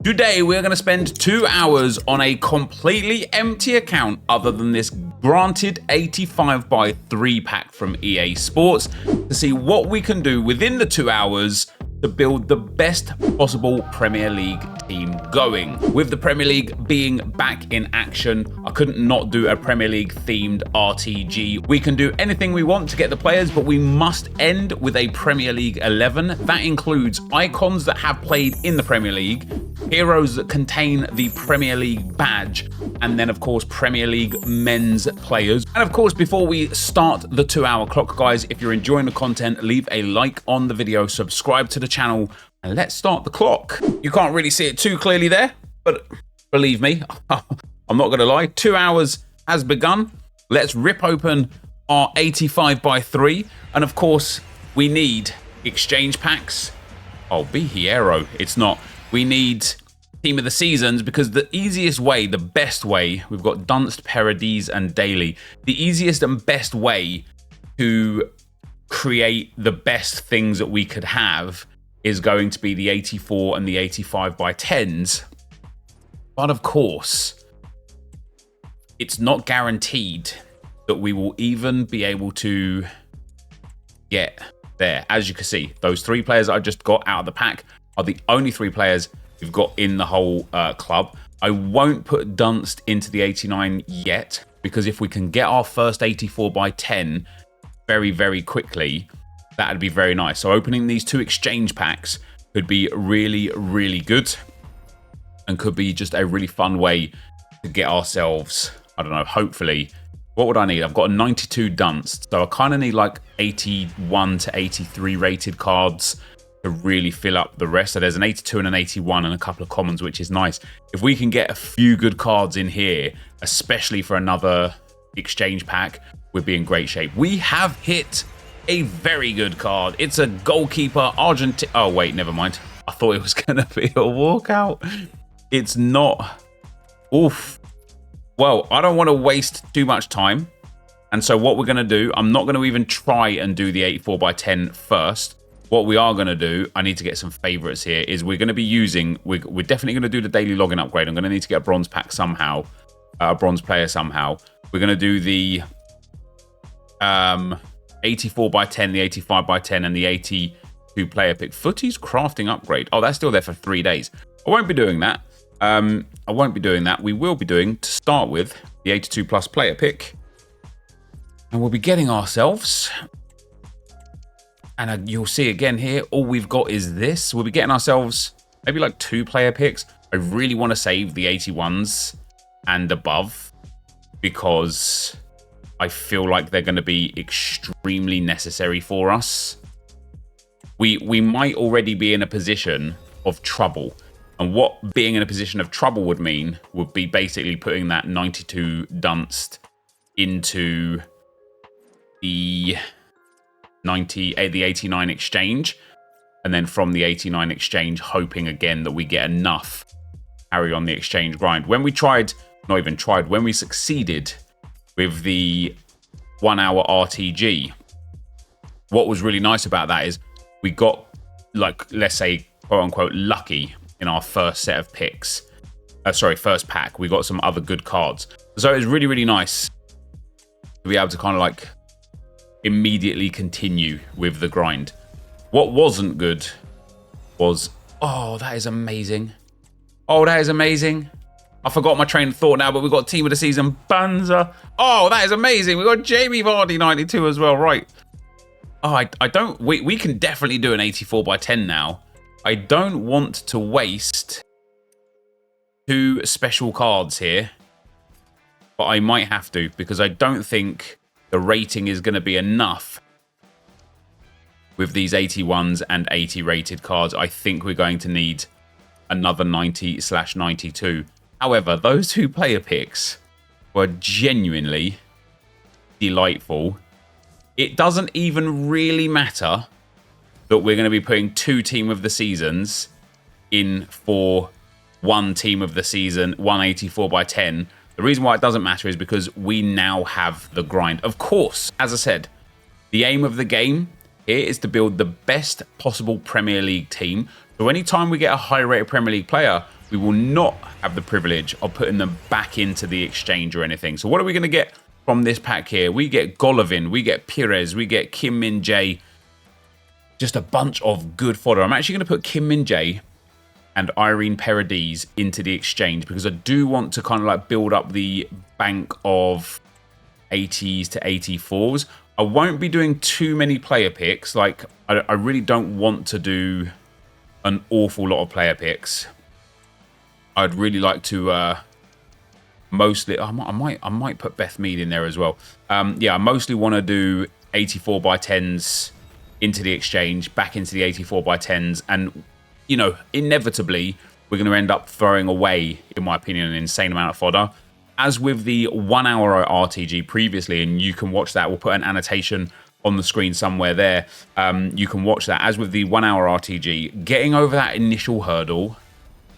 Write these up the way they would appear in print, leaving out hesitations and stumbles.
Today, we're going to spend 2 hours on a completely empty account other than this granted 85x3 pack from EA Sports to see what we can do within the 2 hours to build the best possible Premier League team going. With the Premier League being back in action, I couldn't not do a Premier League themed RTG. We can do anything we want to get the players, but we must end with a Premier League 11. That includes icons that have played in the Premier League, heroes that contain the Premier League badge, and then of course Premier League men's players. And of course, before we start the 2 hour clock, guys, if you're enjoying the content, leave a like on the video, subscribe to the channel, and let's start the clock. You can't really see it too clearly there, but believe me, I'm not gonna lie, 2 hours has begun. Let's rip open our 85x3, and of course we need exchange packs. Oh, be hero, it's not. We need team of the seasons, because the easiest way, the best way, we've got Dunst, Paradis, and Daily. The easiest and best way to create the best things that we could have is going to be the 84 and the 85x10s. But of course, it's not guaranteed that we will even be able to get there. As you can see, those 3 players I just got out of the pack are the only 3 players we've got in the whole club. I won't put Dunst into the 89 yet, because if we can get our first 84x10 very, very quickly, that'd be very nice. So opening these 2 exchange packs could be really, really good, and could be just a really fun way to get ourselves, I don't know, hopefully, what would I need? I've got a 92 Dunst, so I kind of need like 81 to 83 rated cards to really fill up the rest. So there's an 82 and an 81 and a couple of commons, which is nice. If we can get a few good cards in here, especially for another exchange pack, we'd be in great shape. We have hit a very good card. It's a goalkeeper, Argentina. Oh wait, never mind. I thought it was gonna be a walkout. It's not. Oof. Well, I don't want to waste too much time. And so what we're gonna do, I'm not gonna even try and do the 84x10 first. What we are going to do, I need to get some favorites here, is we're going to be using, we're definitely going to do the daily login upgrade. I'm going to need to get a bronze pack somehow, a bronze player somehow. We're going to do the 84x10, the 85x10, and the 82 player pick. Footy's crafting upgrade. Oh, that's still there for 3 days. I won't be doing that. I won't be doing that. We will be doing, to start with, the 82 plus player pick. And we'll be getting ourselves... And you'll see again here, all we've got is this. We'll be getting ourselves maybe like 2 player picks. I really want to save the 81s and above, because I feel like they're going to be extremely necessary for us. We might already be in a position of trouble. And what being in a position of trouble would mean would be basically putting that 92 Dunst into the... the 89 exchange, and then from the 89 exchange hoping again that we get enough carry on the exchange grind. When we tried, not even tried, when we succeeded with the 1 hour RTG, what was really nice about that is we got, like, let's say quote unquote lucky in our first set of picks, first pack. We got some other good cards, so it was really, really nice to be able to kind of like immediately continue with the grind. What wasn't good was, oh, that is amazing. Oh, that is amazing. I forgot my train of thought now, but we've got team of the season, Banza. Oh, that is amazing. We've got Jamie Vardy 92 as well, right? Oh, I don't, we can definitely do an 84x10 now. I don't want to waste 2 special cards here, but I might have to, because I don't think the rating is going to be enough with these 81s and 80 rated cards. I think we're going to need another 90/92. However, those 2 player picks were genuinely delightful. It doesn't even really matter that we're going to be putting 2 team of the seasons in for 1 team of the season, 184x10. The reason why it doesn't matter is because we now have the grind. Of course, as I said, the aim of the game here is to build the best possible Premier League team. So anytime we get a high-rated Premier League player, we will not have the privilege of putting them back into the exchange or anything. So what are we going to get from this pack here? We get Golovin, we get Pires, we get Kim Min-jae. Just a bunch of good fodder. I'm actually going to put Kim Min-jae and Irene Paredes into the exchange because I do want to kind of like build up the bank of 80s to 84s. I won't be doing too many player picks. Like, I really don't want to do an awful lot of player picks. I'd really like to mostly... I might put Beth Mead in there as well. Yeah, I mostly want to do 84 by 10s into the exchange, back into the 84 by 10s, and, you know, inevitably, we're going to end up throwing away, in my opinion, an insane amount of fodder. As with the 1 hour RTG previously, and you can watch that, we'll put an annotation on the screen somewhere there. You can watch that. As with the 1 hour RTG, getting over that initial hurdle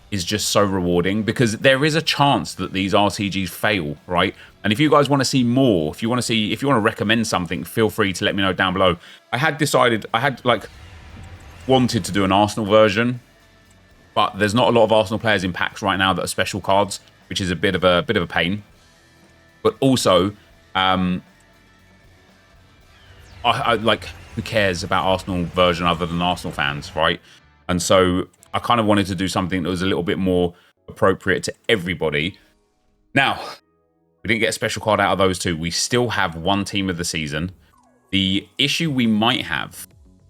is just so rewarding because there is a chance that these RTGs fail, right? And if you guys want to see more, if you want to recommend something, feel free to let me know down below. I had wanted to do an Arsenal version, but there's not a lot of Arsenal players in packs right now that are special cards, which is a bit of a pain. But also, I like, who cares about Arsenal version other than Arsenal fans, right? And so I kind of wanted to do something that was a little bit more appropriate to everybody. Now, we didn't get a special card out of those two. We still have one team of the season. The issue we might have,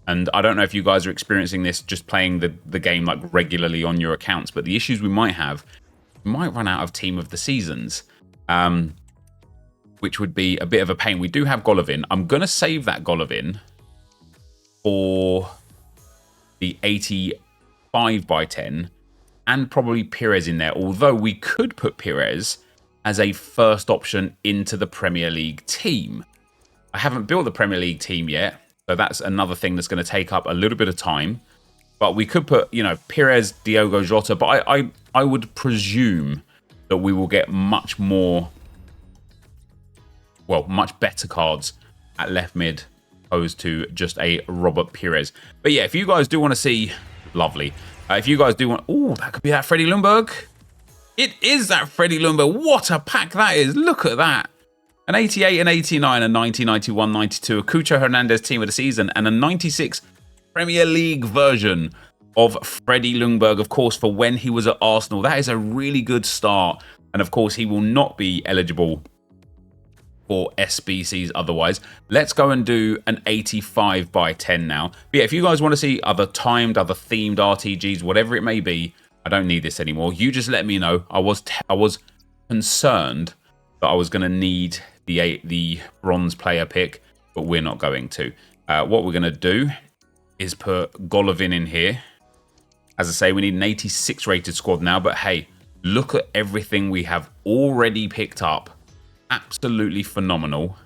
and I don't know if you guys are experiencing this just playing the game like regularly on your accounts, but the issues we might have, we might run out of team of the seasons, which would be a bit of a pain. We do have Golovin. I'm going to save that Golovin for the 85 by 10 and probably Pires in there, although we could put Pires as a first option into the Premier League team. I haven't built the Premier League team yet, so that's another thing that's going to take up a little bit of time. But we could put, you know, Pires, Diogo Jota, but I would presume that we will get much more, well, much better cards at left mid opposed to just a Robert Pires. But yeah, if you guys do want to see, lovely. If you guys do want, oh, that could be that Freddie Ljungberg. It is that Freddie Ljungberg. What a pack that is. Look at that. An 88, an 89, a 90, 91, 92, a Cucho Hernandez team of the season, and a 96 Premier League version of Freddie Ljungberg, of course, for when he was at Arsenal. That is a really good start. And of course, he will not be eligible for SBCs otherwise. Let's go and do an 85 by 10 now. But yeah, if you guys want to see other timed, other themed RTGs, whatever it may be, I don't need this anymore. You just let me know. I was concerned that I was going to need the bronze player pick, but we're not going to. What we're going to do is put Golovin in here. As I say, we need an 86 rated squad now, but hey, look at everything we have already picked up. Absolutely phenomenal.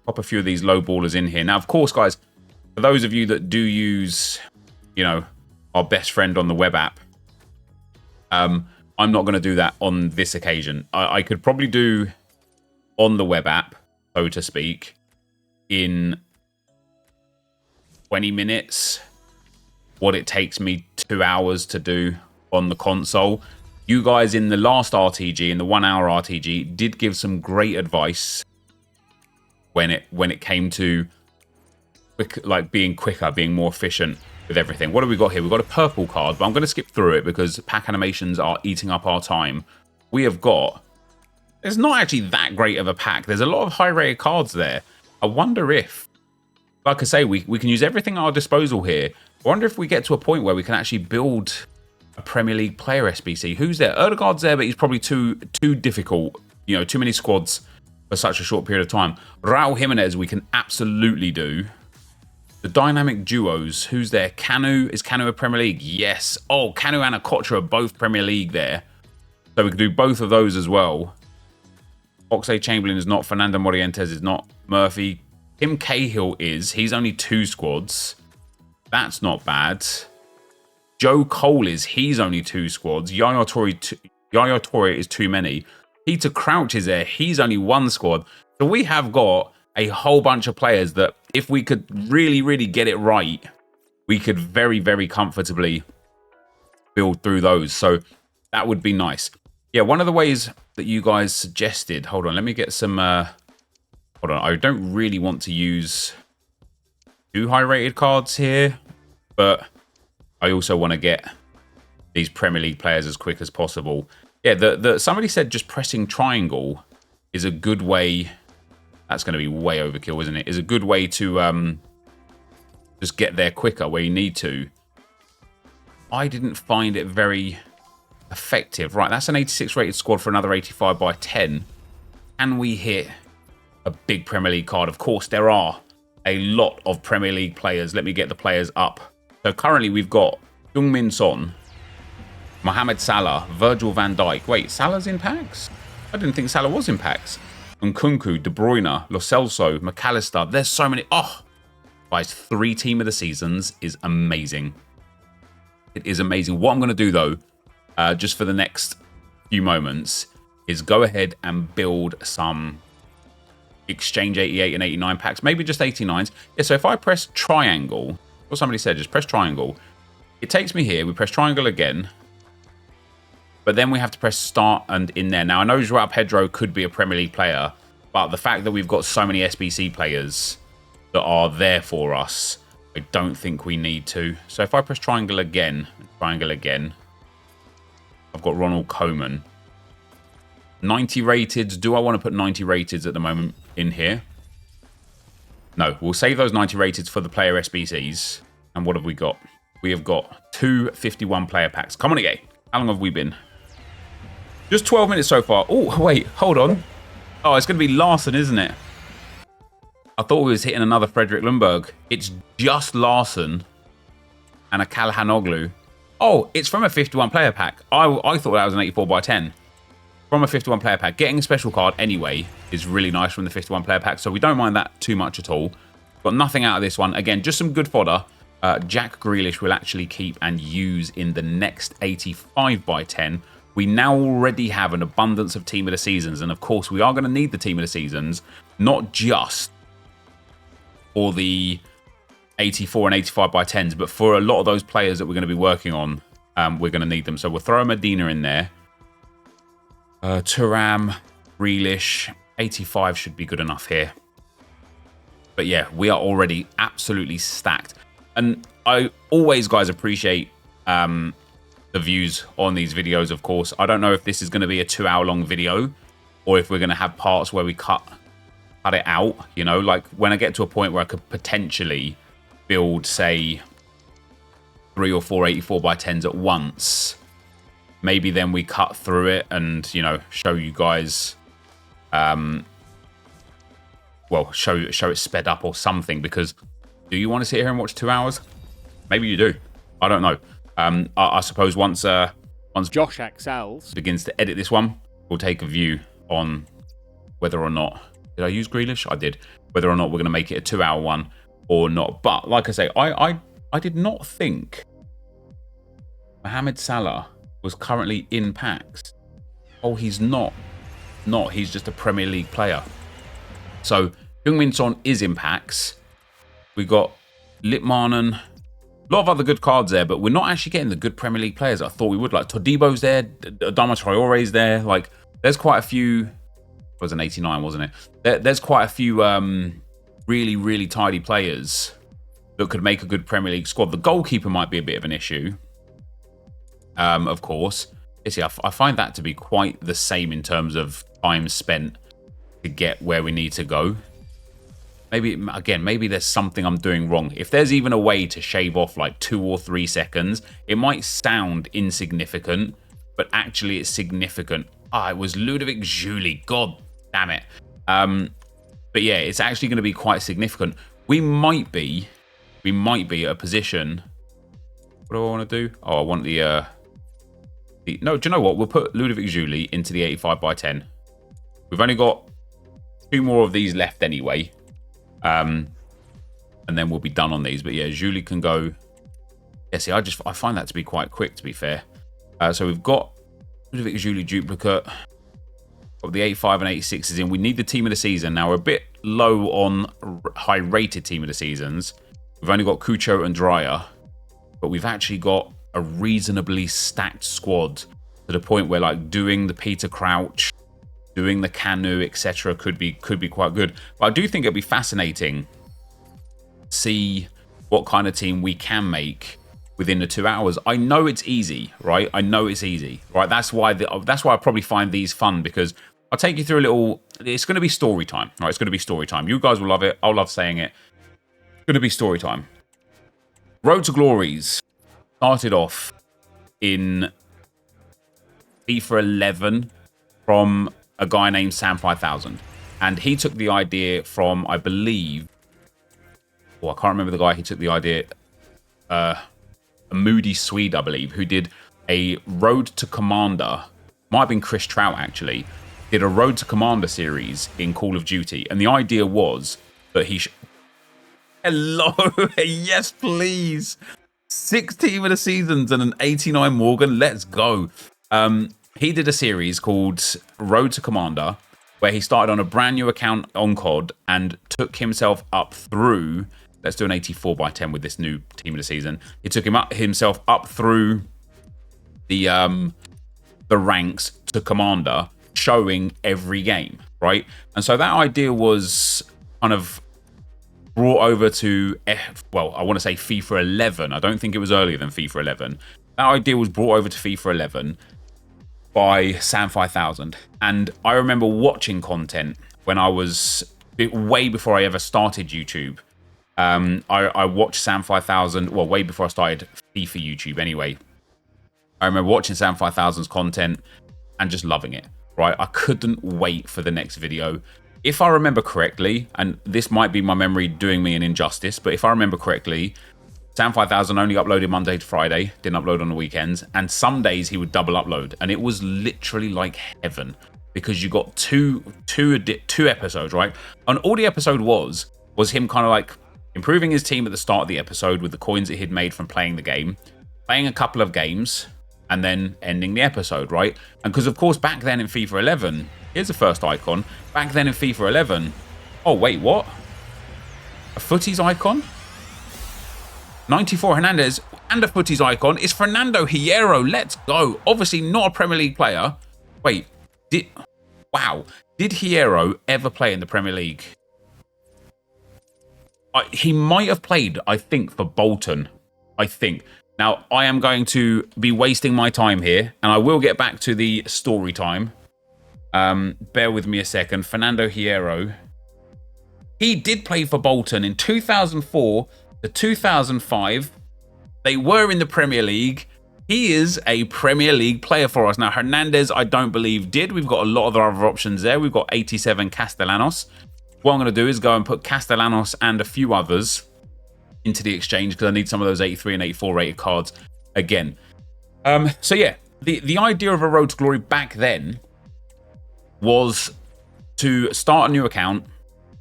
Pop a few of these low ballers in here. Now, of course, guys, for those of you that do use, you know, our best friend on the web app, I'm not going to do that on this occasion. I could probably do on the web app, so to speak, in 20 minutes what it takes me 2 hours to do on the console. You guys in the last RTG, in the 1 hour RTG, did give some great advice when it came to being quicker, being more efficient with everything. What have we got here? We've got a purple card, but I'm going to skip through it because pack animations are eating up our time. We have got... It's not actually that great of a pack. There's a lot of high-rated cards there. I wonder if, like I say, we can use everything at our disposal here. I wonder if we get to a point where we can actually build a Premier League player SBC. Who's there? Erdegaard's there, but he's probably too difficult. You know, too many squads for such a short period of time. Raul Jimenez we can absolutely do. The dynamic duos, who's there? Kanu, is Kanu a Premier League? Yes. Oh, Kanu and Okocha are both Premier League there. So we can do both of those as well. Oxlade-Chamberlain is not. Fernando Morientes is not. Murphy. Tim Cahill is. He's only 2 squads. That's not bad. Joe Cole is. He's only 2 squads. Yaya Toure is too many. Peter Crouch is there. He's only 1 squad. So we have got a whole bunch of players that if we could really, really get it right, we could very, very comfortably build through those. So That would be nice. Yeah, one of the ways that you guys suggested... Hold on, let me get some... hold on, I don't really want to use 2 high-rated cards here, but I also want to get these Premier League players as quick as possible. Yeah, somebody said just pressing triangle is a good way... That's going to be way overkill, isn't it? Is a good way to just get there quicker where you need to. I didn't find it very effective. Right, that's an 86 rated squad for another 85 by 10. Can we hit a big Premier League card? Of course, there are a lot of Premier League players. Let me get the players up. So currently we've got Heung-min Son, Mohamed Salah, Virgil van Dijk. Wait, Salah's in packs? I didn't think Salah was in packs. Nkunku, De Bruyne, Lo Celso, McAllister. There's so many. Oh, guys, 3 team of the seasons is amazing. It is amazing. What I'm going to do, though, just for the next few moments, is go ahead and build some exchange 88 and 89 packs. Maybe just 89s. Yeah, so if I press triangle, what somebody said, just press triangle. It takes me here. We press triangle again. But then we have to press start and in there. Now, I know Joao Pedro could be a Premier League player, but the fact that we've got so many SBC players that are there for us, I don't think we need to. So if I press triangle again, I've got Ronald Koeman. 90 rated. Do I want to put 90 rated at the moment in here? No, we'll save those 90 rated for the player SBCs. And what have we got? We have got 2 51 player packs. Come on again. How long have we been? Just 12 minutes so far. Oh, wait, hold on. Oh, it's going to be Larson, isn't it? I thought we was hitting another Frederick Lundberg. It's just Larson and a Calhanoglu. Oh, it's from a 51 player pack. I thought that was an 84 by 10. From a 51 player pack. Getting a special card anyway is really nice from the 51 player pack, so we don't mind that too much at all. Got nothing out of this one. Again, just some good fodder. Jack Grealish will actually keep and use in the next 85 by 10. We now already have an abundance of Team of the Seasons, and of course we are going to need the Team of the Seasons, not just for the 84 and 85 by 10s, but for a lot of those players that we're going to be working on, we're going to need them. So we'll throw a Medina in there. Thuram, Grealish, 85 should be good enough here. But yeah, we are already absolutely stacked. And I always, guys, appreciate the views on these videos, of course. I don't know if this is going to be a 2-hour-long video or if we're going to have parts where we cut it out. You know, like when I get to a point where I could potentially build, say, 3 or 4 84 by 10s at once, maybe then we cut through it and, you know, show you guys, well, show it sped up or something. Because do you want to sit here and watch 2 hours? Maybe you do. I don't know. I suppose once Josh excels begins to edit this one, we'll take a view on whether or not... Did I use Grealish? I did. Whether or not we're going to make it a 2-hour one or not. But like I say, I did not think Mohamed Salah was currently in packs. Oh, he's not. He's just a Premier League player. So Heung-min Son is in packs. We got Litmanen. A lot of other good cards there, but we're not actually getting the good Premier League players I thought we would. Like Todibo's there, Adama Traore's there. Like there's quite a few. It was an 89, wasn't it? There's quite a few really, really tidy players that could make a good Premier League squad. The goalkeeper might be a bit of an issue, of course. You see, I find that to be quite the same in terms of time spent to get where we need to go. Maybe there's something I'm doing wrong. If there's even a way to shave off like 2 or 3 seconds, it might sound insignificant, but actually it's significant. Ah, it was Ludovic Julie. God damn it. But yeah, it's actually going to be quite significant. We might be at a position. What do I want to do? Oh, I want no, do you know what? We'll put Ludovic Julie into the 85 by 10. We've only got 2 more of these left anyway. And then we'll be done on these. But yeah, Julie can go. Yeah, see, I find that to be quite quick, to be fair. So we've got Ludovic Julie duplicate. Got the 85 and 86 is in. We need the Team of the Season. Now, we're a bit low on high-rated Team of the Seasons. We've only got Cucho and Dreyer. But we've actually got a reasonably stacked squad to the point where like doing the Peter Crouch, doing the canoe, etc. could be quite good. But I do think it'd be fascinating to see what kind of team we can make within the 2 hours. I know it's easy, right? I know it's easy, right? That's why I probably find these fun, because I'll take you through a little. It's going to be story time, right? It's going to be story time. You guys will love it. I'll love saying it. It's going to be story time. Road to Glories started off in FIFA 11 from a guy named Sam 5000, and he took the idea from, I believe, I can't remember the guy. He took the idea, a Moody Swede, I believe, who did a Road to Commander. Might have been Chris Trout, actually. Did a Road to Commander series in Call of Duty, and the idea was that he Hello, yes please. 6 team of the seasons and an 89 Morgan, let's go. He did a series called Road to Commander, where he started on a brand new account on COD and took himself up through, let's do an 84/10 with this new team of the season. He took himself up through the ranks to Commander, showing every game, right? And so that idea was kind of brought over to, well, I want to say FIFA 11. I don't think it was earlier than FIFA 11. That idea was brought over to FIFA 11 by Sam 5000. And I remember watching content when I was, way before I ever started YouTube. I watched Sam 5000, well, way before I started FIFA YouTube anyway. I remember watching Sam 5000's content and just loving it, right? I couldn't wait for the next video. If I remember correctly, and this might be my memory doing me an injustice, but if I remember correctly, Sam 5000 only uploaded Monday to Friday, didn't upload on the weekends, and some days he would double upload, and it was literally like heaven, because you got two episodes, right? And all the episode was him kind of like improving his team at the start of the episode with the coins that he'd made from playing the game, playing a couple of games, and then ending the episode, right? And because, of course, back then in FIFA 11, here's the first icon. Back then in FIFA 11, oh, wait, what? A footies icon? 94 Hernandez and a footies icon is Fernando Hierro. Let's go. Obviously not a Premier League player. Wait, did Hierro ever play in the Premier League? He might have played, I think, for Bolton. I think. Now, I am going to be wasting my time here, and I will get back to the story time. Bear with me a second. Fernando Hierro. He did play for Bolton in 2004 to 2005. They were in the Premier League. He is a Premier League player for us. Now, Hernandez, I don't believe did. We've got a lot of other options there. We've got 87 Castellanos. What I'm going to do is go and put Castellanos and a few others into the exchange, because I need some of those 83 and 84 rated cards again. So yeah, the idea of a Road to Glory back then was to start a new account,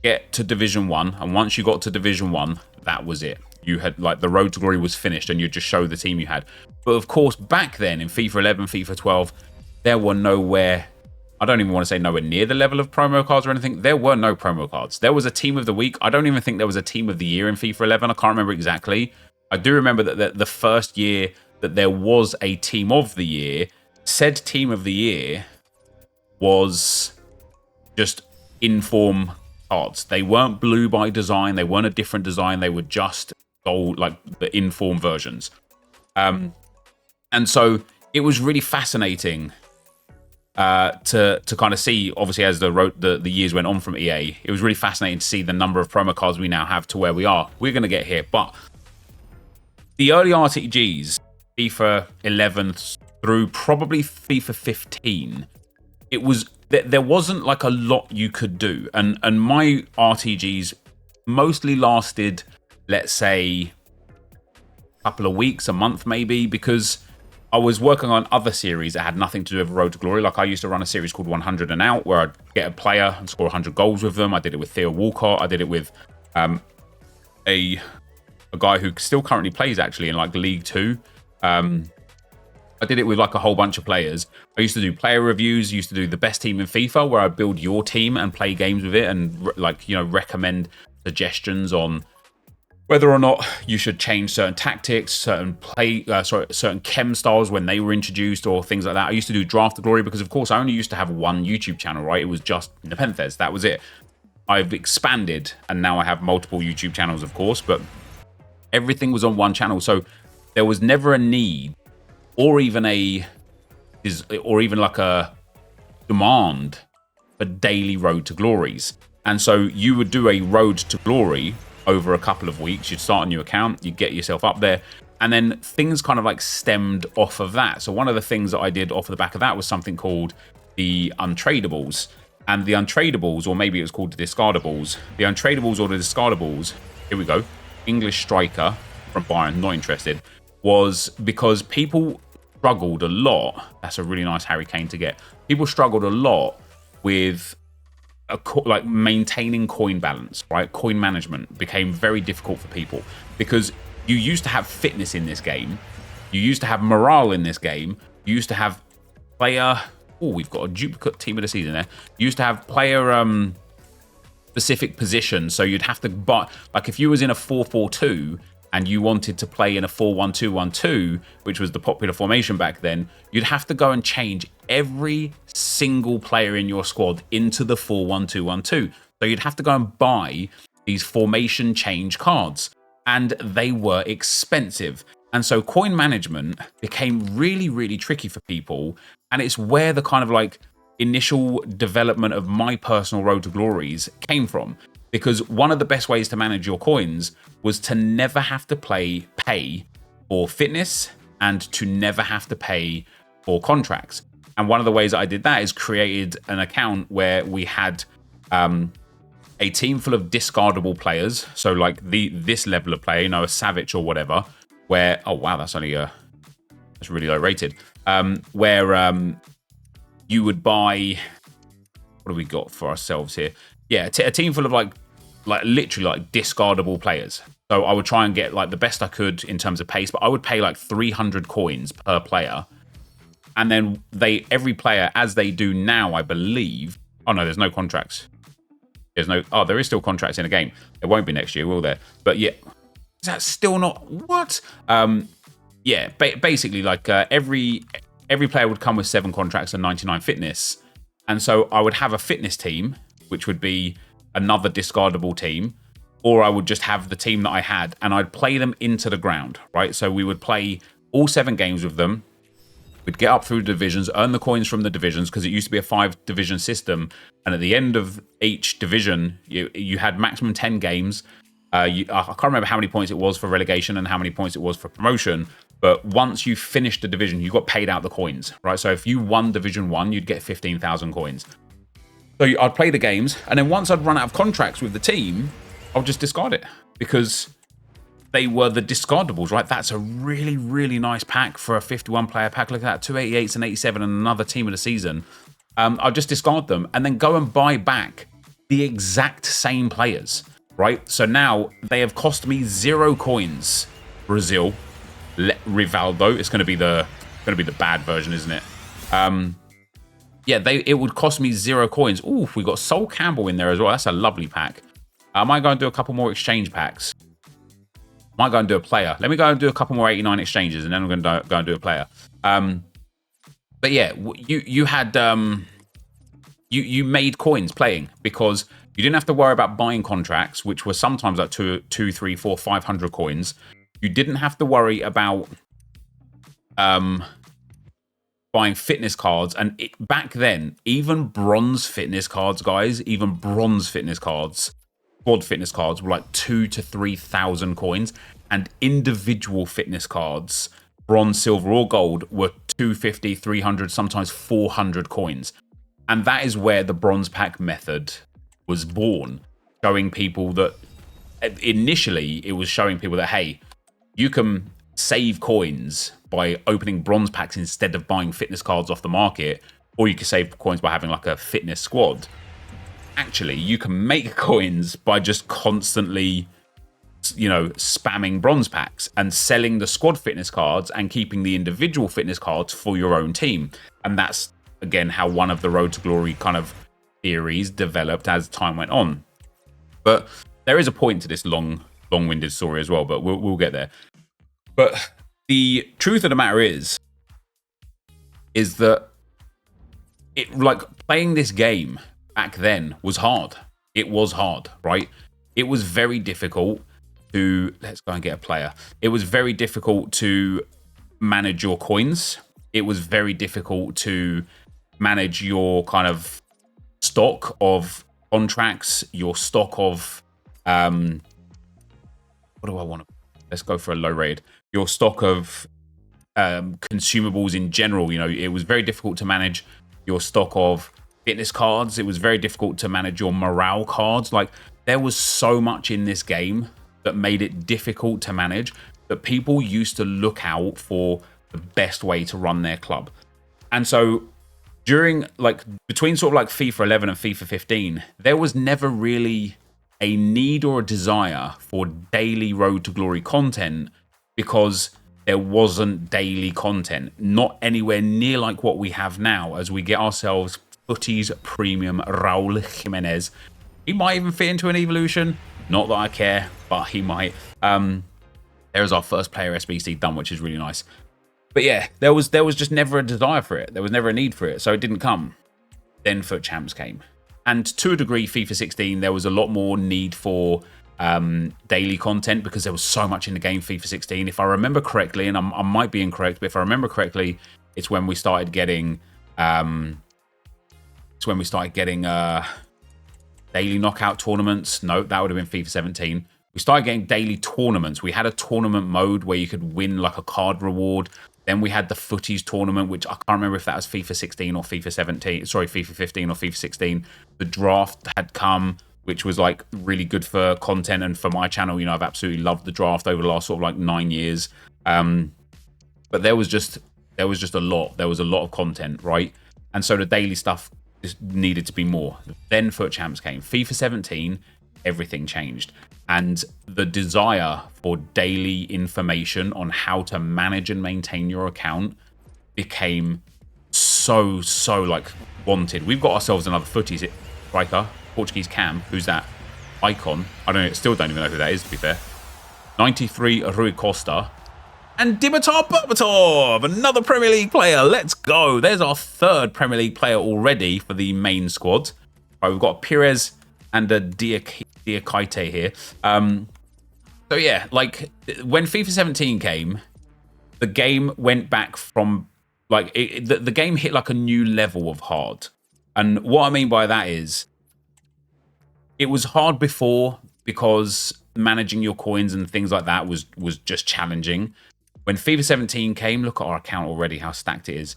get to Division 1, and once you got to Division 1, that was it. You had, like, the Road to Glory was finished, and you just show the team you had. But of course, back then in FIFA 11, FIFA 12, there were nowhere, I don't even want to say nowhere near the level of promo cards or anything. There were no promo cards. There was a team of the week. I don't even think there was a team of the year in FIFA 11. I can't remember exactly. I do remember that the first year that there was a team of the year, said team of the year was just inform cards. They weren't blue by design. They weren't a different design. They were just gold, like the inform versions. And so it was really fascinating to kind of see, obviously, as the years went on from EA, it was really fascinating to see the number of promo cards we now have to where we are. We're going to get here, but the early RTGs, FIFA 11 through probably FIFA 15, it was there wasn't like a lot you could do, and my RTGs mostly lasted, let's say, a couple of weeks, a month maybe, because I was working on other series that had nothing to do with Road to Glory. Like, I used to run a series called 100 and Out, where I'd get a player and score 100 goals with them. I did it with Theo Walcott. I did it with a guy who still currently plays, actually, in like League 2. I did it with like a whole bunch of players. I used to do player reviews, used to do the best team in FIFA, where I build your team and play games with it, and like, you know, recommend suggestions on whether or not you should change certain tactics, certain certain chem styles when they were introduced or things like that. I used to do Draft to Glory because, of course, I only used to have one YouTube channel, right? It was just NepentheZ. That was it. I've expanded and now I have multiple YouTube channels, of course, but everything was on one channel. So there was never a need or even like a demand for daily Road to Glories. And so you would do a Road to Glory over a couple of weeks. You'd start a new account, you'd get yourself up there, and then things kind of like stemmed off of that. So one of the things that I did off the back of that was something called the untradables. And the untradables, or maybe it was called the discardables. The untradables or the discardables, here we go, English striker from Bayern, not interested, was because people struggled a lot. That's a really nice Harry Kane to get. People struggled a lot with like maintaining coin balance, right? Coin management became very difficult for people because you used to have fitness in this game. You used to have morale in this game. You used to have player... Oh, we've got a duplicate team of the season there. You used to have player specific positions. So you'd have to buy... Like if you was in a 4-4-2 and you wanted to play in a 4-1-2-1-2, which was the popular formation back then, you'd have to go and change every single player in your squad into the 4-1-2-1-2. So you'd have to go and buy these formation change cards. And they were expensive. And so coin management became really, really tricky for people. And it's where the kind of like initial development of my personal Road to Glories came from. Because one of the best ways to manage your coins was to never have to pay for fitness and to never have to pay for contracts. And one of the ways that I did that is created an account where we had a team full of discardable players. So like this level of player, you know, a Savage or whatever, where, oh wow, that's only that's really low rated. Where you would buy, what do we got for ourselves here? Yeah, a team full of like literally like discardable players. So I would try and get like the best I could in terms of pace, but I would pay like 300 coins per player. And then every player, as they do now, I believe. Oh no, there's no contracts. There is still contracts in a game. It won't be next year, will there? But yeah, is that still not what? Yeah, basically like every player would come with 7 contracts and 99 fitness. And so I would have a fitness team, which would be another discardable team, or I would just have the team that I had and I'd play them into the ground, right? So we would play all 7 games with them. We'd get up through the divisions, earn the coins from the divisions, because it used to be a 5-division system. And at the end of each division, you had maximum 10 games. I can't remember how many points it was for relegation and how many points it was for promotion. But once you finished the division, you got paid out the coins, right? So if you won Division 1, you'd get 15,000 coins. So I'd play the games. And then once I'd run out of contracts with the team, I'll just discard it because they were the discardables, right? That's a really, really nice pack for a 51-player pack. Look at that, 288s and 87 and another team of the season. I'll just discard them and then go and buy back the exact same players, right? So now they have cost me 0 coins. Brazil, Rivaldo. It's going to be the bad version, isn't it? Yeah, it would cost me 0 coins. Ooh, we got Sol Campbell in there as well. That's a lovely pack. I might go and do a couple more exchange packs. Might go and do a player. Let me go and do a couple more 89 exchanges, and then I'm going to go and do a player. But yeah, you had you made coins playing because you didn't have to worry about buying contracts, which were sometimes like 2, 3, 4, 500 coins. You didn't have to worry about buying fitness cards, and back then, even bronze fitness cards, guys, squad fitness cards were like 2,000 to 3,000 coins, and individual fitness cards, bronze, silver, or gold, were 250, 300, sometimes 400 coins. And that is where the bronze pack method was born, showing people that initially it was showing people that, hey, you can save coins by opening bronze packs instead of buying fitness cards off the market, or you can save coins by having like a fitness squad. Actually, you can make coins by just constantly, spamming bronze packs and selling the squad fitness cards and keeping the individual fitness cards for your own team. And that's, again, how one of the Road to Glory kind of theories developed as time went on. But there is a point to this long long-winded story as well, but we'll get there. But the truth of the matter is that playing this game back then was hard. It was hard, right? It was very difficult to, let's go and get a player. It was very difficult to manage your coins. It was very difficult to manage your kind of stock of contracts, your stock of, what do I want to, let's go for a low raid. Your stock of consumables in general, it was very difficult to manage your stock of fitness cards. It was very difficult to manage your morale cards. Like, there was so much in this game that made it difficult to manage that people used to look out for the best way to run their club. And so between sort of like FIFA 11 and FIFA 15, there was never really a need or a desire for daily Road to Glory content because there wasn't daily content, not anywhere near like what we have now as we get ourselves Footy's Premium Raul Jimenez. He might even fit into an evolution. Not that I care, but he might. There's our first player SBC done, which is really nice. But yeah, there was just never a desire for it. There was never a need for it, so it didn't come. Then FUT Champs came. And to a degree, FIFA 16, there was a lot more need for daily content because there was so much in the game FIFA 16. If I remember correctly, and I might be incorrect, but if I remember correctly, it's when we started getting daily knockout tournaments. No, that would have been FIFA 17. We started getting daily tournaments. We had a tournament mode where you could win like a card reward. Then we had the Footies tournament, which I can't remember if that was FIFA 16 or FIFA 17. Sorry, FIFA 15 or FIFA 16. The draft had come, which was like really good for content and for my channel. I've absolutely loved the draft over the last sort of like 9 years. But there was just a lot. There was a lot of content, right? And so the daily stuff just needed to be more. Then FUT Champs came. FIFA 17, everything changed. And the desire for daily information on how to manage and maintain your account became so like wanted. We've got ourselves another Footies striker, Portuguese Cam. Who's that? Icon. Still don't even know who that is, to be fair. 93 Rui Costa. And Dimitar Berbatov, another Premier League player. Let's go. There's our third Premier League player already for the main squad. Right, we've got Pires and a Diakite here. So yeah, like when FIFA 17 came, the game went back from like the game hit like a new level of hard. And what I mean by that is it was hard before because managing your coins and things like that was just challenging. When FIFA 17 came, look at our account already, how stacked it is.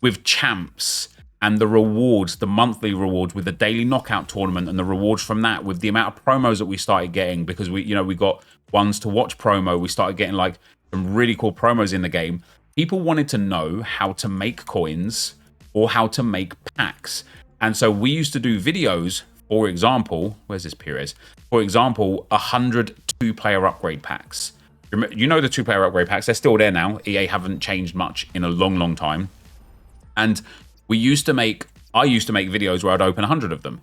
With champs and the rewards, the monthly rewards with the daily knockout tournament and the rewards from that, with the amount of promos that we started getting, because we got ones to watch promo, we started getting like some really cool promos in the game. People wanted to know how to make coins or how to make packs. And so we used to do videos, for example, where's this Pires? For example, 100 two-player upgrade packs. You know the two-player upgrade packs, they're still there now. EA haven't changed much in a long time. And I used to make videos where I'd open 100 of them.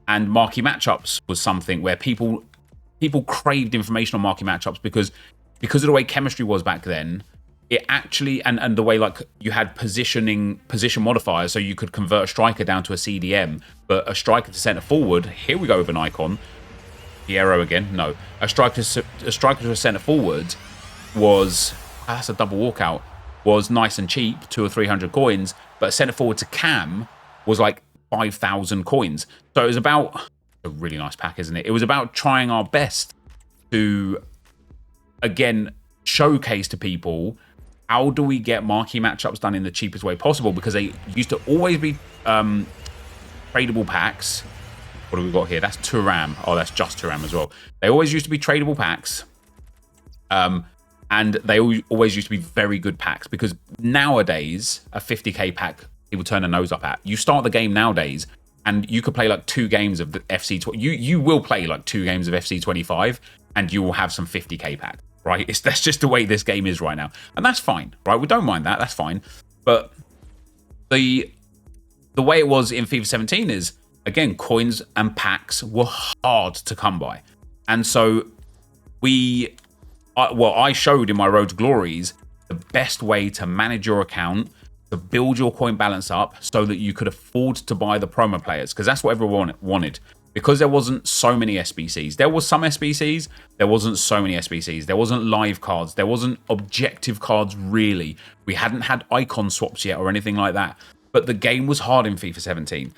And marquee matchups was something where people craved information on marquee matchups because of the way chemistry was back then. It actually, and the way like you had position modifiers, so you could convert a striker down to a CDM, but a striker to centre forward, here we go with an icon. Piero again, no. A striker to a centre forward was, that's a double walkout, was nice and cheap, 200 or 300 coins, but a centre forward to Cam was like 5,000 coins. So it was about, a really nice pack, isn't it? It was about trying our best to, again, showcase to people how do we get marquee matchups done in the cheapest way possible, because they used to always be tradable packs. What do we got here? That's Turam. Oh, that's just Turam as well. They always used to be tradable packs. And they always used to be very good packs, because nowadays, a 50k pack, people turn their nose up at. You start the game nowadays, and you could play like 2 games of the FC. You will play like 2 games of FC 25, and you will have some 50k packs, right? That's just the way this game is right now. And that's fine, right? We don't mind that. That's fine. But the way it was in FIFA 17 is, again, coins and packs were hard to come by. And so I showed in my Road to Glories the best way to manage your account, to build your coin balance up so that you could afford to buy the promo players, because that's what everyone wanted. Because there wasn't so many SBCs. There was some SBCs, there wasn't so many SBCs. There wasn't live cards, there wasn't objective cards really. We hadn't had icon swaps yet or anything like that. But the game was hard in FIFA 17.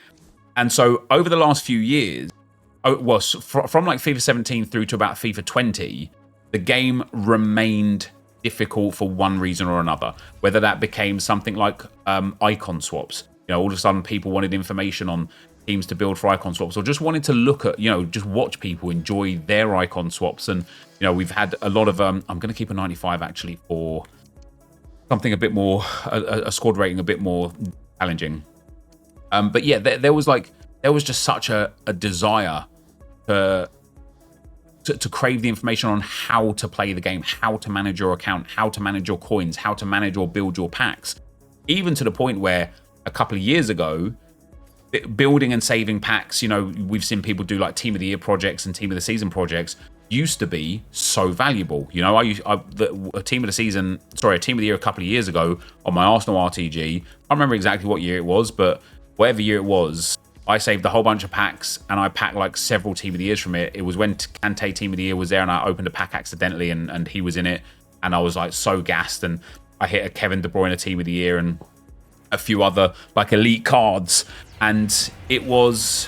And so over the last few years, from like FIFA 17 through to about FIFA 20, the game remained difficult for one reason or another. Whether that became something like icon swaps. You know, all of a sudden people wanted information on teams to build for icon swaps, or just wanted to look at, just watch people enjoy their icon swaps. And, we've had a lot of, I'm going to keep a 95 actually for something a bit more, a squad rating a bit more challenging. But yeah, there was just such a desire to crave the information on how to play the game, how to manage your account, how to manage your coins, how to manage or build your packs. Even to the point where a couple of years ago, building and saving packs, we've seen people do like Team of the Year projects and Team of the Season projects, used to be so valuable. A Team of the Year a couple of years ago on my Arsenal RTG, I remember exactly what year it was, but whatever year it was, I saved a whole bunch of packs and I packed like several Team of the Years from it. It was when Kante Team of the Year was there and I opened a pack accidentally and he was in it, and I was like so gassed, and I hit a Kevin De Bruyne Team of the Year and a few other like elite cards. And it was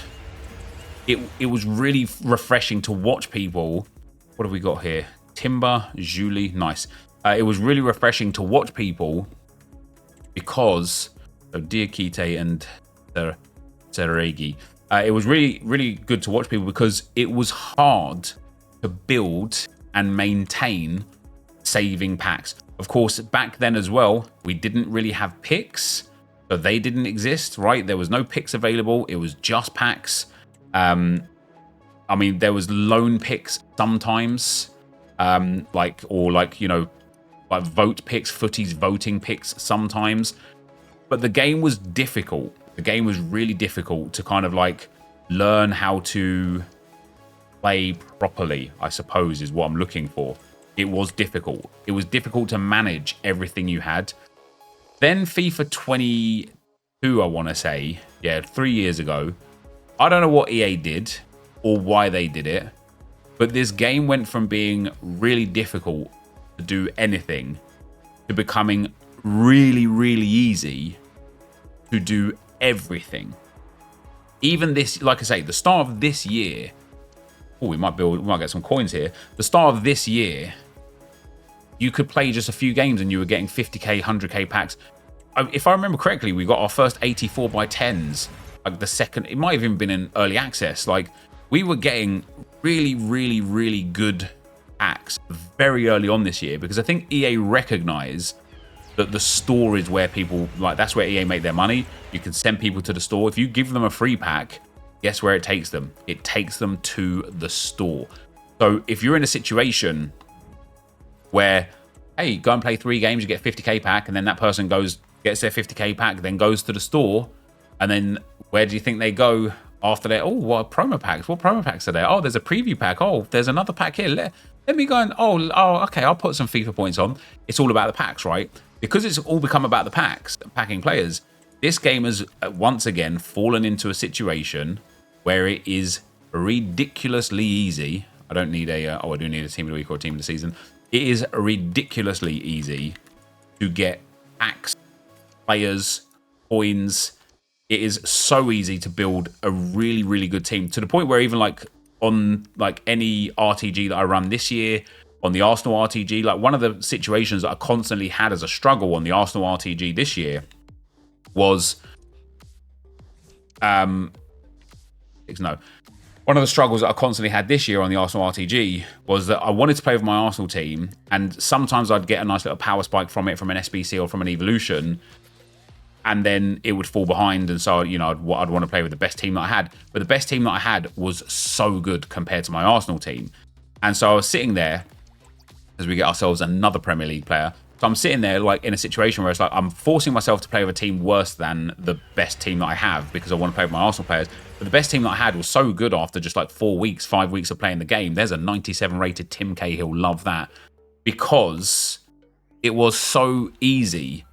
really refreshing to watch people. What have we got here? Timber, Julie, nice. It was really refreshing to watch people because Diakite and Seregi. It was really, really good to watch people because it was hard to build and maintain saving packs. Of course, back then as well, we didn't really have picks. So they didn't exist, right? There was no picks available. It was just packs. There was loan picks sometimes, like vote picks, footies voting picks sometimes. But the game was difficult. The game was really difficult to kind of like learn how to play properly, I suppose is what I'm looking for. It was difficult. It was difficult to manage everything you had. Then FIFA 22, I want to say, 3 years ago, I don't know what EA did or why they did it, but this game went from being really difficult to do anything to becoming really, really easy to do everything. Even this, like I say, the start of this year, we might get some coins here. The start of this year, you could play just a few games and you were getting 50k, 100k packs. If I remember correctly, we got our first 84 by 10s. Like the second, it might have even been in early access. Like we were getting really, really, really good packs very early on this year because I think EA recognized that the store is where people, like that's where EA make their money. You can send people to the store. If you give them a free pack, guess where it takes them? It takes them to the store. So if you're in a situation where, hey, go and play 3 games, you get a 50k pack, and then that person gets their 50k pack, then goes to the store, and then where do you think they go after that? Oh, what promo packs? What promo packs are there? Oh, there's a preview pack. Oh, there's another pack here. Let me go and okay, I'll put some FIFA points on. It's all about the packs, right? Because it's all become about the packs, packing players. This game has once again fallen into a situation where it is ridiculously easy. I don't need I do need a team of the week or a team of the season. It is ridiculously easy to get packs, players, coins. It is so easy to build a really, really good team to the point where even like on like any RTG that I run this year, on the Arsenal RTG, like one of the situations that I constantly had as a struggle on the Arsenal RTG this year was one of the struggles that I constantly had this year on the Arsenal RTG was that I wanted to play with my Arsenal team, and sometimes I'd get a nice little power spike from it, from an SBC or from an evolution, and then it would fall behind, and so I'd want to play with the best team that I had. But the best team that I had was so good compared to my Arsenal team, and so I was sitting there as we get ourselves another Premier League player. So I'm sitting there like in a situation where it's like I'm forcing myself to play with a team worse than the best team that I have because I want to play with my Arsenal players. But the best team that I had was so good after just like 4 weeks, 5 weeks of playing the game. There's a 97 rated Tim Cahill. Love that. Because it was so easy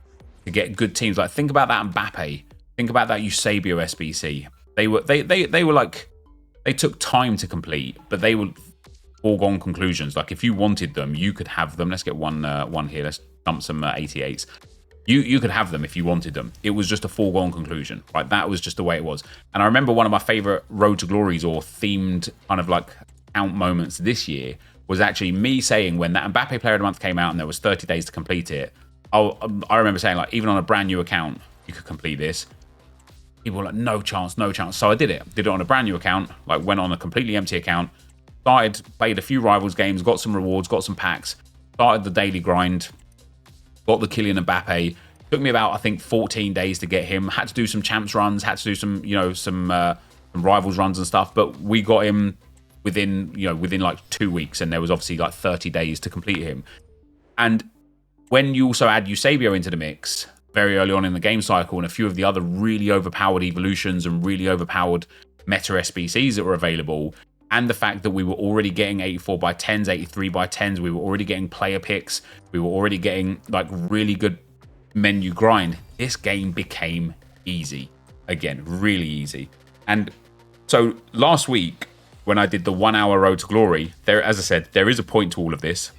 to get good teams. Like think about that Mbappe. Think about that Eusebio SBC. They were like, they took time to complete, but they were foregone conclusions. Like if you wanted them, you could have them. Let's get one here. Let's dump some 88s. You could have them if you wanted them. It was just a foregone conclusion. Right? That was just the way it was. And I remember one of my favorite Road to Glories or themed kind of like count moments this year was actually me saying when that Mbappe Player of the Month came out and there was 30 days to complete it. I remember saying like even on a brand new account, you could complete this. People were like, no chance, no chance. So I did it. Did it on a brand new account, like went on a completely empty account, started, played a few Rivals games, got some rewards, got some packs, started the daily grind, got the Kylian Mbappe. Took me about, I think, 14 days to get him. Had to do some champs runs, had to do some, some Rivals runs and stuff. But we got him within like 2 weeks. And there was obviously like 30 days to complete him. And when you also add Eusebio into the mix, very early on in the game cycle, and a few of the other really overpowered evolutions and really overpowered meta SBCs that were available, and the fact that we were already getting 84 by 10s, 83 by 10s, we were already getting player picks, we were already getting like really good menu grind, this game became easy. Again, really easy. And so last week, when I did the 1 hour Road to Glory, there, as I said, there is a point to all of this.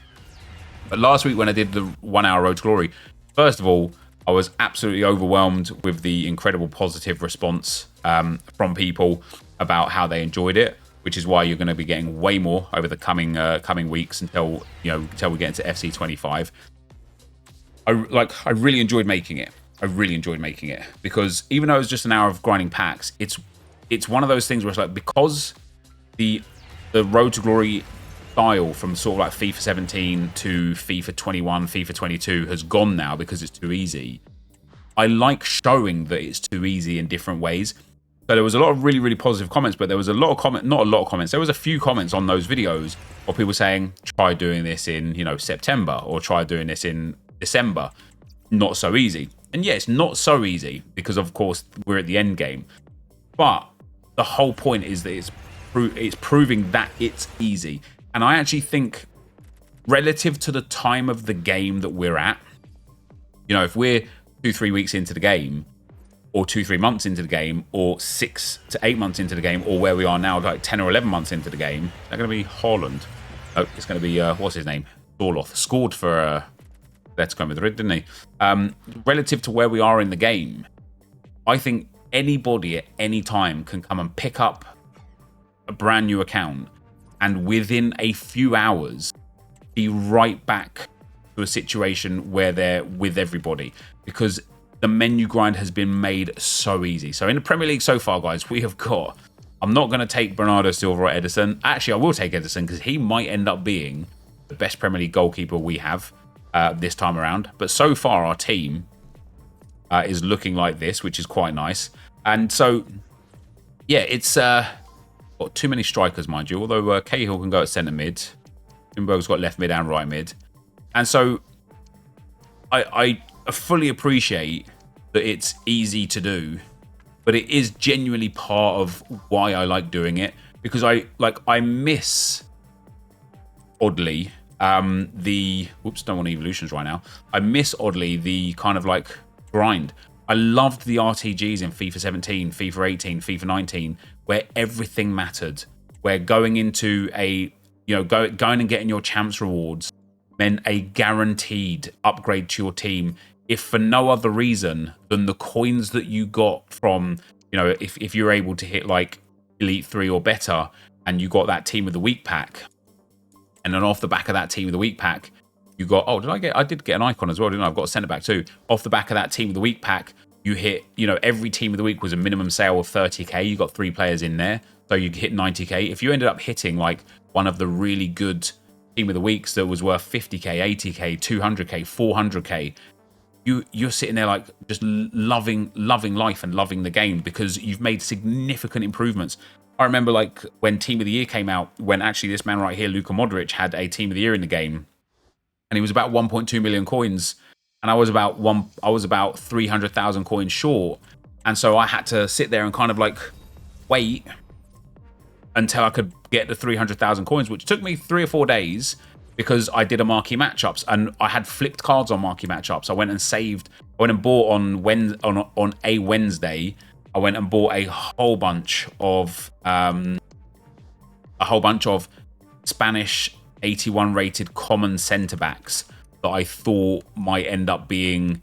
But last week when I did the 1 hour Road to Glory, first of all, I was absolutely overwhelmed with the incredible positive response from people about how they enjoyed it, which is why you're going to be getting way more over the coming weeks until we get into FC 25. I really enjoyed making it. I really enjoyed making it because even though it was just an hour of grinding packs, it's one of those things where it's like because the Road to Glory style from sort of like FIFA 17 to FIFA 21, FIFA 22 has gone now because it's too easy. I like showing that it's too easy in different ways. So there was a lot of really, really positive comments, but there was a lot of not a lot of comments. There was a few comments on those videos of people saying, try doing this in, September or try doing this in December. Not so easy. And yeah, it's not so easy because of course we're at the end game. But the whole point is that it's proving that it's easy. And I actually think relative to the time of the game that we're at, if we're 2-3 weeks into the game or 2-3 months into the game or 6 to 8 months into the game or where we are now, like 10 or 11 months into the game, they're going to be Haaland. Oh, it's going to be, what's his name? Dorloth. Scored for Atletico Madrid, didn't he? Relative to where we are in the game, I think anybody at any time can come and pick up a brand new account and within a few hours be right back to a situation where they're with everybody because the menu grind has been made so easy. So in the Premier League so far, guys, we have got, I'm not going to take Bernardo Silva or Edison. Actually, I will take Edison because he might end up being the best Premier League goalkeeper we have this time around. But so far, our team is looking like this, which is quite nice. And so, yeah, it's got too many strikers, mind you, although Cahill can go at centre mid. Timberg's got left mid and right mid. And so I fully appreciate that it's easy to do, but it is genuinely part of why I like doing it because I miss oddly don't want evolutions right now. I miss oddly the kind of like grind. I loved the RTGs in FIFA 17, FIFA 18, FIFA 19, where everything mattered. Where going into going and getting your champs rewards meant a guaranteed upgrade to your team, if for no other reason than the coins that you got from, if you're able to hit like Elite 3 or better and you got that Team of the Week pack. And then off the back of that Team of the Week pack, you got, I did get an icon as well, didn't I? I've got a centre back too. Off the back of that Team of the Week pack, you hit, every Team of the Week was a minimum sale of 30k. You got 3 players in there, so you hit 90k. If you ended up hitting like one of the really good Team of the Weeks that was worth 50k, 80k, 200k, 400k, you're sitting there like just loving life and loving the game because you've made significant improvements. I remember like when Team of the Year came out, when actually this man right here, Luka Modric, had a Team of the Year in the game. and he was about 1.2 million coins, and I was about 300,000 coins short, and so I had to sit there and kind of like wait until I could get the 300,000 coins, which took me 3 or 4 days because I did a marquee matchups and I had flipped cards on marquee matchups. I went and bought on a Wednesday. I went and bought a whole bunch of Spanish 81 rated common centre backs that I thought might end up being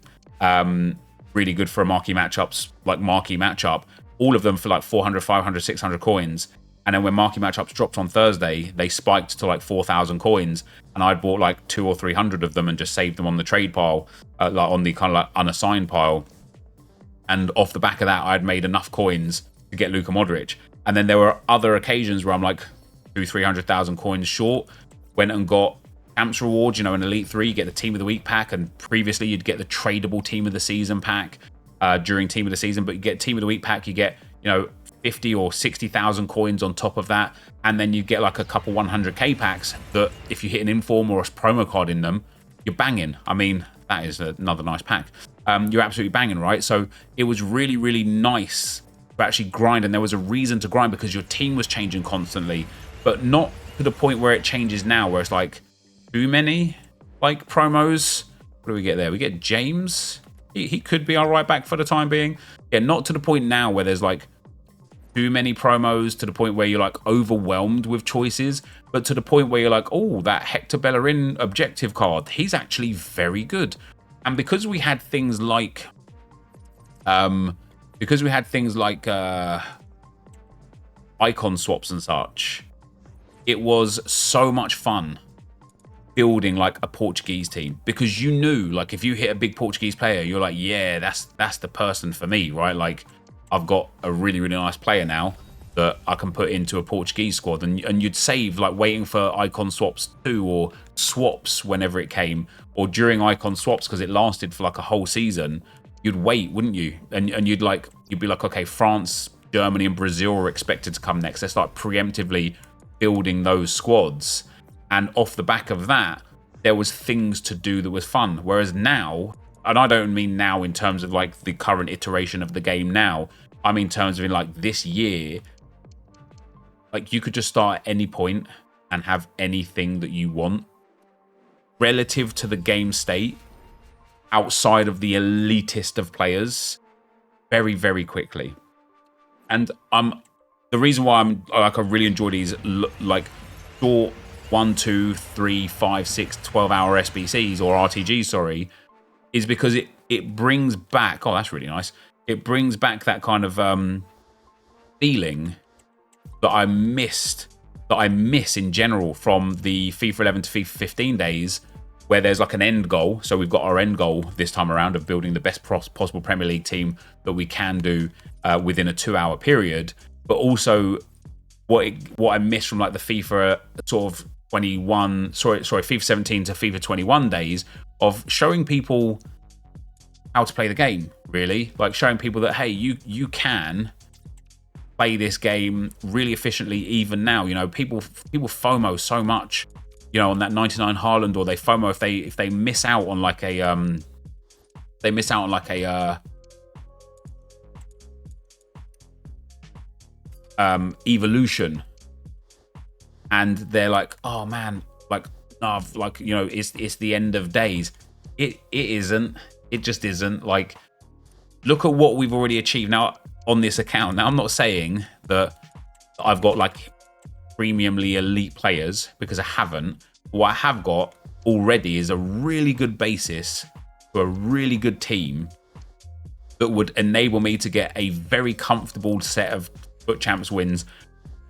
really good for a marquee matchup. All of them for like 400, 500, 600 coins. And then when marquee matchups dropped on Thursday, they spiked to like 4,000 coins, and I'd bought like 200 or 300 of them and just saved them on the trade pile, like on the kind of like unassigned pile. And off the back of that, I'd made enough coins to get Luka Modric. And then there were other occasions where I'm like 200,000-300,000 coins short. Went and got Champs rewards, in Elite 3, you get the Team of the Week pack, and previously you'd get the tradable Team of the Season pack during Team of the Season, but you get Team of the Week pack, you get 50 or 60,000 coins on top of that, and then you get like a couple 100k packs that if you hit an inform or a promo card in them, you're banging. I mean, that is another nice pack. You're absolutely banging, right? So it was really, really nice to actually grind, and there was a reason to grind because your team was changing constantly, but not to the point where it changes now, where it's like too many like promos. What do we get there? We get James. He could be our right back for the time being. Yeah, not to the point now where there's like too many promos, to the point where you're like overwhelmed with choices, but to the point where you're like, oh, that Hector Bellerin objective card, he's actually very good. And because we had things like icon swaps and such, it was so much fun building like a Portuguese team, because you knew like if you hit a big Portuguese player, you're like, yeah, that's the person for me, right? Like I've got a really, really nice player now that I can put into a Portuguese squad, and you'd save like waiting for icon swaps 2 or swaps whenever it came, or during icon swaps, because it lasted for like a whole season. You'd wait, wouldn't you? And you'd be like, okay, France, Germany, and Brazil are expected to come next. Let's start preemptively building those squads, and off the back of that, there was things to do that was fun. Whereas now, and I don't mean now in terms of like the current iteration of the game now, I mean in terms of like this year, like you could just start at any point and have anything that you want relative to the game state outside of the elitist of players very, very quickly. And the reason why I really enjoy these like short 1, 2, 3, 5, 6, 12-hour SBCs or RTGs, sorry, is because it brings back, oh, that's really nice. It brings back that kind of feeling that I miss in general from the FIFA 11 to FIFA 15 days, where there's like an end goal. So we've got our end goal this time around of building the best possible Premier League team that we can do within a 2-hour period. But also what I miss from like the FIFA sort of FIFA 17 to FIFA 21 days of showing people how to play the game, really. Like showing people that, hey, you can play this game really efficiently even now. People FOMO so much, on that 99 Haaland, or they FOMO if they miss out on like a evolution, and they're like, oh man, it's the end of days. It isn't. It just isn't. Like, look at what we've already achieved now on this account. Now, I'm not saying that I've got like premiumly elite players, because I haven't. What I have got already is a really good basis for a really good team that would enable me to get a very comfortable set of FUT Champs wins.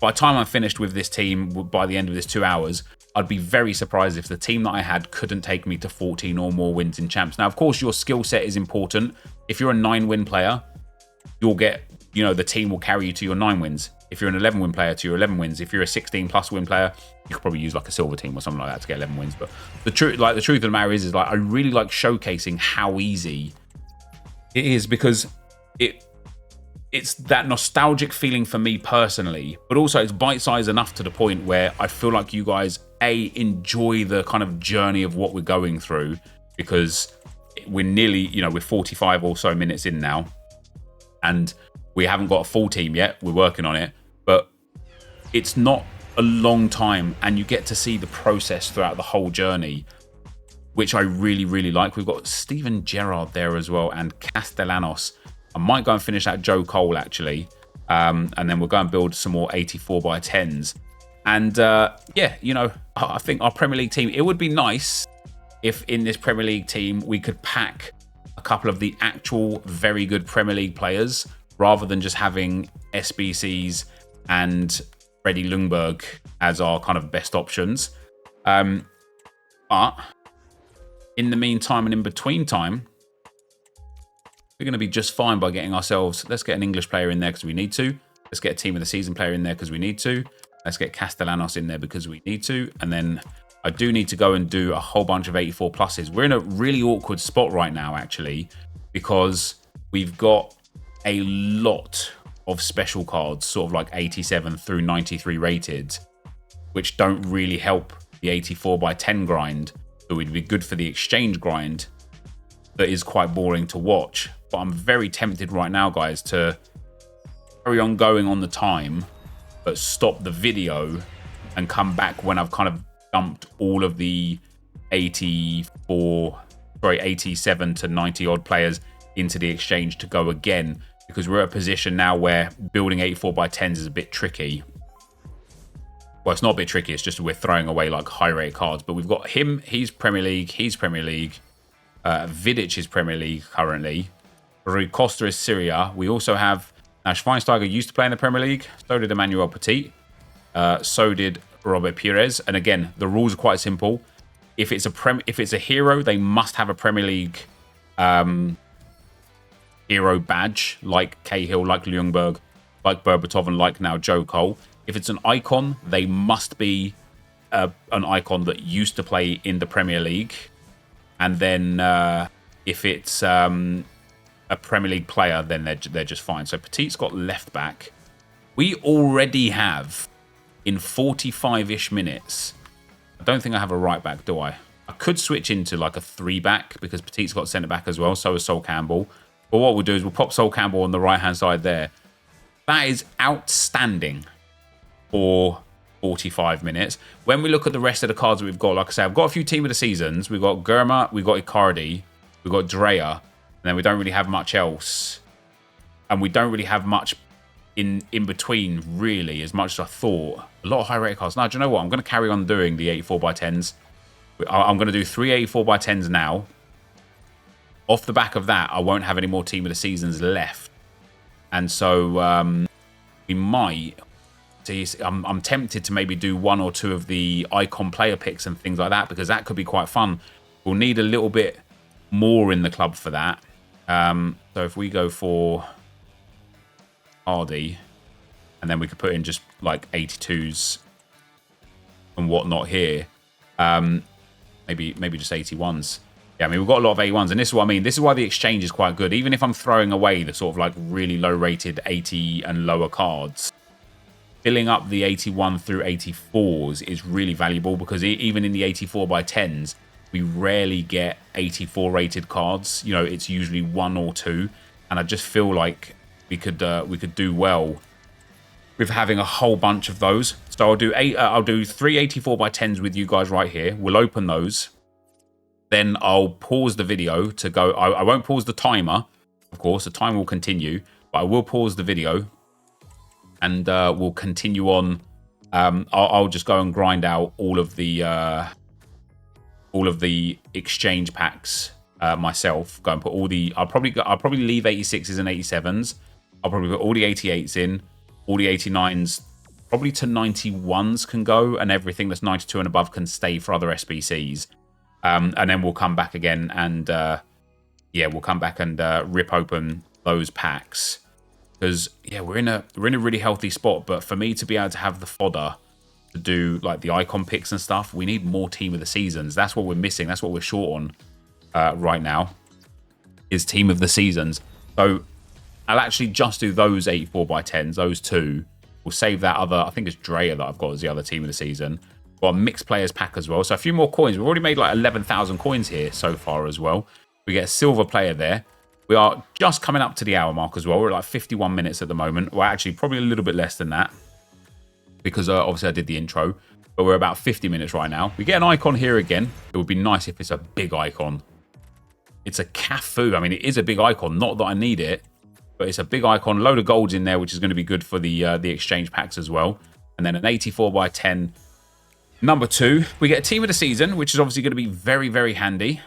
By the time I'm finished with this team, by the end of this 2 hours, I'd be very surprised if the team that I had couldn't take me to 14 or more wins in Champs. Now, of course, your skill set is important. If you're a 9-win player, you'll get, the team will carry you to your 9 wins. If you're an 11-win player, to your 11 wins. If you're a 16+ win player, you could probably use like a silver team or something like that to get 11 wins. But the truth of the matter is like I really like showcasing how easy it is, because it's that nostalgic feeling for me personally, but also it's bite-sized enough to the point where I feel like you guys enjoy the kind of journey of what we're going through, because we're nearly, we're 45 or so minutes in now, and we haven't got a full team yet. We're working on it, but it's not a long time, and you get to see the process throughout the whole journey, which I really, really like. We've got Steven Gerrard there as well, and Castellanos. I might go and finish out Joe Cole, actually, and then we'll go and build some more 84x10s. And I think our Premier League team, it would be nice if in this Premier League team we could pack a couple of the actual very good Premier League players, rather than just having SBCs and Freddie Ljungberg as our kind of best options. But in the meantime and in between time, we're going to be just fine by getting ourselves, let's get an English player in there because we need to. Let's get a team of the season player in there because we need to. Let's get Castellanos in there because we need to. And then I do need to go and do a whole bunch of 84 pluses. We're in a really awkward spot right now, actually, because we've got a lot of special cards, sort of like 87 through 93 rated, which don't really help the 84x10 grind. So it would be good for the exchange grind, that is quite boring to watch. But I'm very tempted right now, guys, to carry on going on the time, but stop the video and come back when I've kind of dumped all of the 87 to 90 odd players into the exchange to go again, because we're at a position now where building 84x10s is a bit tricky. Well, it's not a bit tricky, it's just we're throwing away like high rate cards. But we've got him, he's Premier League, Vidic is Premier League currently. Rui Costa is Syria. We also have, now Schweinsteiger used to play in the Premier League, so did Emmanuel Petit, so did Robert Pires. And again, the rules are quite simple. If it's a hero, they must have a Premier League hero badge, like Cahill, like Ljungberg, like Berbatov, and like now Joe Cole. If it's an icon, they must be an icon that used to play in the Premier League. And then if it's a Premier League player, then they're just fine. So Petit's got left back. We already have, in 45-ish minutes, I don't think I have a right back, do I? I could switch into like a 3-back because Petit's got centre back as well, so is Sol Campbell. But what we'll do is we'll pop Sol Campbell on the right-hand side there. That is outstanding for 45 minutes. When we look at the rest of the cards that we've got, like I say, I've got a few team of the seasons. We've got Germa, we've got Icardi, we've got Drea, and then we don't really have much else. And we don't really have much in between, really, as much as I thought. A lot of high-rated cards. Now, do you know what? I'm going to carry on doing the 84x10s. I'm going to do 3 84x10s now. Off the back of that, I won't have any more team of the seasons left. And so we might... I'm tempted to maybe do 1 or 2 of the icon player picks and things like that, because that could be quite fun. We'll need a little bit more in the club for that. So if we go for Hardy, and then we could put in just like 82s and whatnot here. Maybe just 81s. Yeah, I mean, we've got a lot of 81s, and this is what I mean. This is why the exchange is quite good. Even if I'm throwing away the sort of like really low-rated 80 and lower cards, filling up the 81 through 84s is really valuable, because even in the 84x10s, we rarely get 84 rated cards. You know, it's usually 1 or 2, and I just feel like we could do well with having a whole bunch of those. So I'll do 3 84x10s with you guys right here. We'll open those. Then I'll pause the video to go. I won't pause the timer, of course. The timer will continue, but I will pause the video, and we'll continue on. I'll just go and grind out all of the exchange packs myself. Go and put all the. I'll probably leave 86s and 87s. I'll probably put all the 88s in, all the 89s, probably to 91s can go, and everything that's 92 and above can stay for other SBCs. And then we'll come back again, and we'll come back and rip open those packs. Because we're in a really healthy spot. But for me to be able to have the fodder to do like the icon picks and stuff, we need more team of the seasons. That's what we're missing. That's what we're short on right now, is team of the seasons. So I'll actually just do those 84x10s, those 2. We'll save that other, I think it's Drea that I've got as the other team of the season. Got a mixed players pack as well. So a few more coins. We've already made like 11,000 coins here so far as well. We get a silver player there. We are just coming up to the hour mark as well. We're at like 51 minutes at the moment. Well, actually, probably a little bit less than that because obviously I did the intro. But we're about 50 minutes right now. We get an icon here again. It would be nice if it's a big icon. It's a Cafu. I mean, it is a big icon. Not that I need it, but it's a big icon. Load of golds in there, which is going to be good for the exchange packs as well. And then an 84 by 10. Number 2, we get a team of the season, which is obviously going to be very, very handy.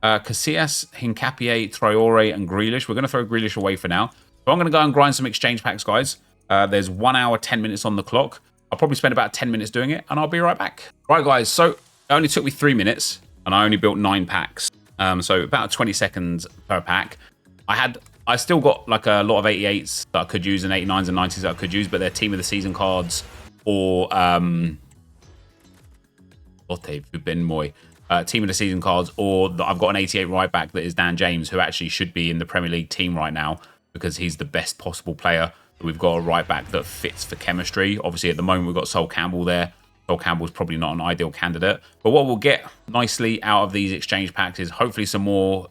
Casillas, Hincapié, Traore, and Grealish. We're going to throw Grealish away for now. So I'm going to go and grind some exchange packs, guys. There's 1 hour, 10 minutes on the clock. I'll probably spend about 10 minutes doing it, and I'll be right back. Right, guys, so it only took me 3 minutes, and I only built 9 packs. So about 20 seconds per pack. I still got like a lot of 88s that I could use and 89s and 90s that I could use, but they're team of the season cards or team of the season cards, or I've got an 88 right back that is Dan James, who actually should be in the Premier League team right now because he's the best possible player. We've got a right back that fits for chemistry. Obviously, at the moment, we've got Sol Campbell there. Sol Campbell's probably not an ideal candidate. But what we'll get nicely out of these exchange packs is hopefully some more,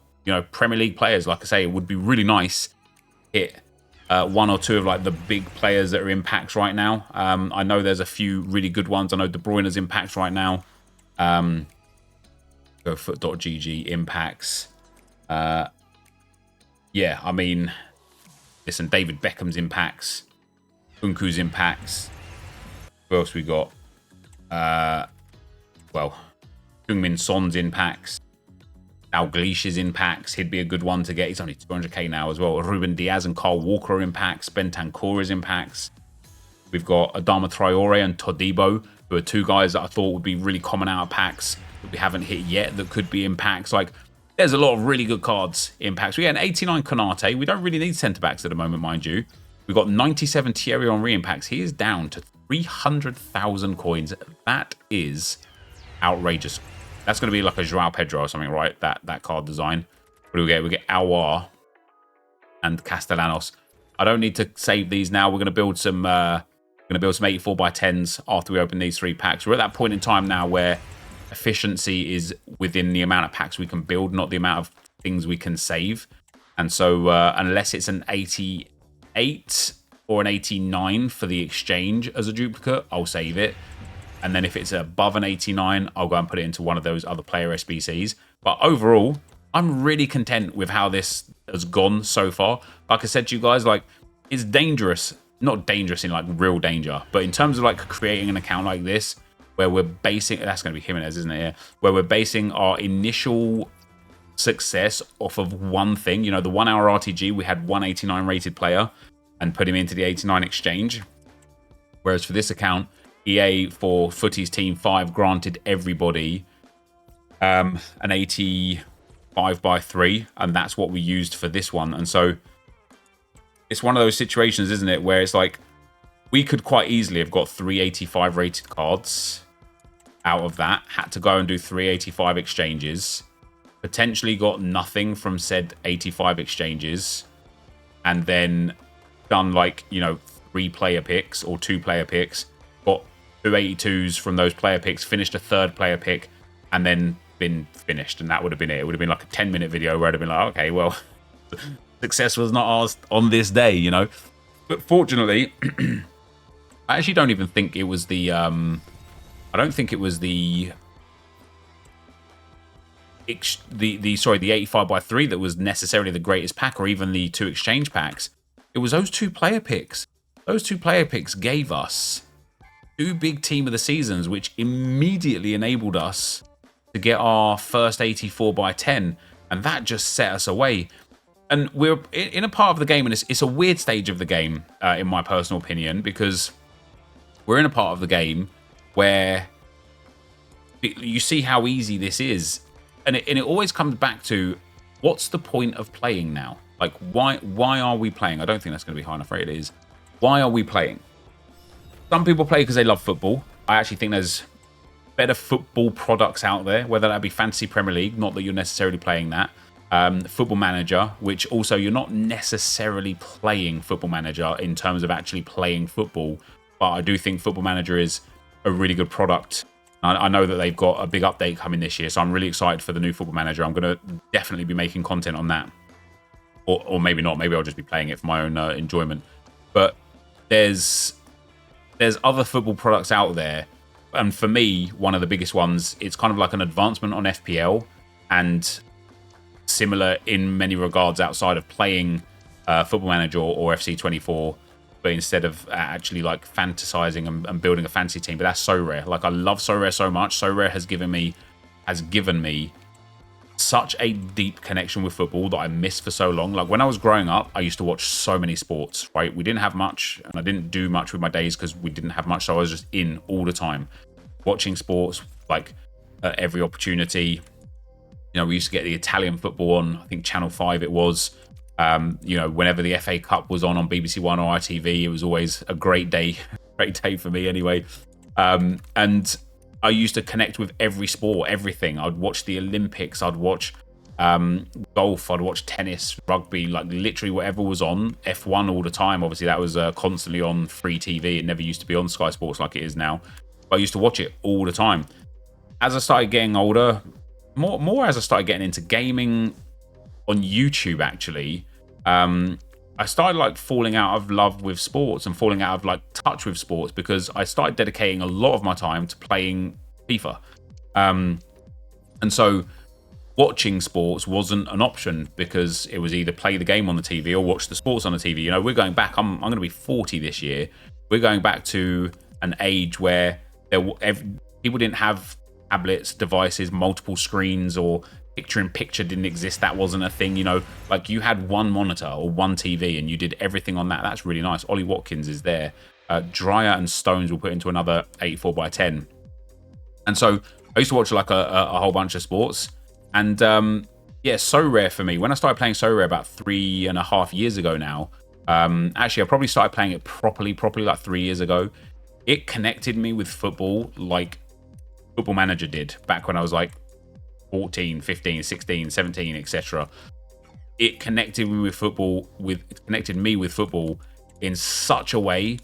Premier League players. Like I say, it would be really nice to hit 1 or 2 of like the big players that are in packs right now. I know there's a few really good ones. I know De Bruyne's in packs right now. GoFoot.gg impacts. Yeah, I mean, listen, David Beckham's impacts, Unku's impacts. Who else we got? Well, Heung-min Son's impacts. Dalglish's impacts. He'd be a good one to get. He's only 200k now as well. Ruben Diaz and Carl Walker impacts. Bentancur's impacts. We've got Adama Traore and Todibo, who are 2 guys that I thought would be really common out of packs that we haven't hit yet that could be in packs. Like, there's a lot of really good cards in packs. We get an 89 Konate. We don't really need centre-backs at the moment, mind you. We've got 97 Thierry Henry in packs. He is down to 300,000 coins. That is outrageous. That's going to be like a Joao Pedro or something, right? That card design. What do we get? We get Aouar and Castellanos. I don't need to save these now. We're going to build some 84 by 10s after we open these 3 packs. We're at that point in time now where efficiency is within the amount of packs we can build, not the amount of things we can save. And so unless it's an 88 or an 89 for the exchange as a duplicate, I'll save it. And then if it's above an 89, I'll go and put it into one of those other player SBCs. But overall, I'm really content with how this has gone so far. Like I said to you guys, like, it's dangerous. Not dangerous in like real danger, but in terms of like creating an account like this, where we're basing, that's going to be Jimenez, isn't it? Yeah. Where we're basing our initial success off of one thing. The 1 hour RTG, we had 189 rated player and put him into the 89 exchange. Whereas for this account, EA for Footy's Team 5 granted everybody an 85 by 3, and that's what we used for this one. And so it's one of those situations, isn't it, where it's like we could quite easily have got 385 rated cards out of that, had to go and do 385 exchanges, potentially got nothing from said 85 exchanges, and then done like, 3 player picks or 2 player picks, got 2 82s from those player picks, finished a 3rd player pick, and then been finished. And that would have been it. It would have been like a 10-minute video where I'd have been like, okay, well, success was not ours on this day, But fortunately, I actually don't even think it was the, I don't think it was the 85 by 3 that was necessarily the greatest pack, or even the 2 exchange packs. It was those 2 player picks. Those 2 player picks gave us 2 big team of the seasons, which immediately enabled us to get our first 84 by 10, and that just set us away. And we're in a part of the game, and it's a weird stage of the game, in my personal opinion, because we're in a part of the game where you see how easy this is, and it always comes back to, what's the point of playing now? Like, why are we playing? I don't think that's going to be high enough rate. It is. Why are we playing? Some people play because they love football. I actually think there's better football products out there, whether that be Fantasy Premier League, not that you're necessarily playing that. Football Manager, which also you're not necessarily playing Football Manager in terms of actually playing football, but I do think Football Manager is a really good product. I know that they've got a big update coming this year, so I'm really excited for the new Football Manager. I'm going to definitely be making content on that. Or maybe not. Maybe I'll just be playing it for my own enjoyment. But there's other football products out there. And for me, one of the biggest ones, it's kind of like an advancement on FPL and similar in many regards outside of playing Football Manager or FC24. But instead of actually like fantasizing and building a fantasy team, but that's so rare. Like I love So Rare so much. So Rare has given me such a deep connection with football that I missed for so long. Like when I was growing up, I used to watch so many sports, right? We didn't have much and I didn't do much with my days because we didn't have much. So I was just in all the time watching sports, like at every opportunity. You know, we used to get the Italian football on, I think Channel 5 it was. You know, whenever the FA Cup was on BBC One or ITV, it was always a great day for me anyway. And I used to connect with every sport, everything. I'd watch the Olympics, I'd watch golf, I'd watch tennis, rugby, like literally whatever was on. F1 all the time. Obviously, that was constantly on free TV. It never used to be on Sky Sports like it is now. But I used to watch it all the time. As I started getting older, more as I started getting into gaming on YouTube, actually, I started like falling out of love with sports and falling out of like touch with sports because I started dedicating a lot of my time to playing FIFA. And so watching sports wasn't an option because it was either play the game on the TV or watch the sports on the TV. You know, we're going back, I'm going to be 40 this year. We're going back to an age where people didn't have tablets, devices, multiple screens, or picture-in-picture didn't exist. That wasn't a thing, you know. Like you had one monitor or one TV and you did everything on that. That's really nice. Ollie Watkins is there. Dryer and Stones will put into another 84x10. And so I used to watch like a whole bunch of sports. And yeah, So Rare for me. When I started playing So Rare about 3.5 years ago now, actually I probably started playing it properly like 3 years ago. It connected me with football like Football Manager did back when I was like 14, 15, 16, 17, etc. It connected me with football in such a way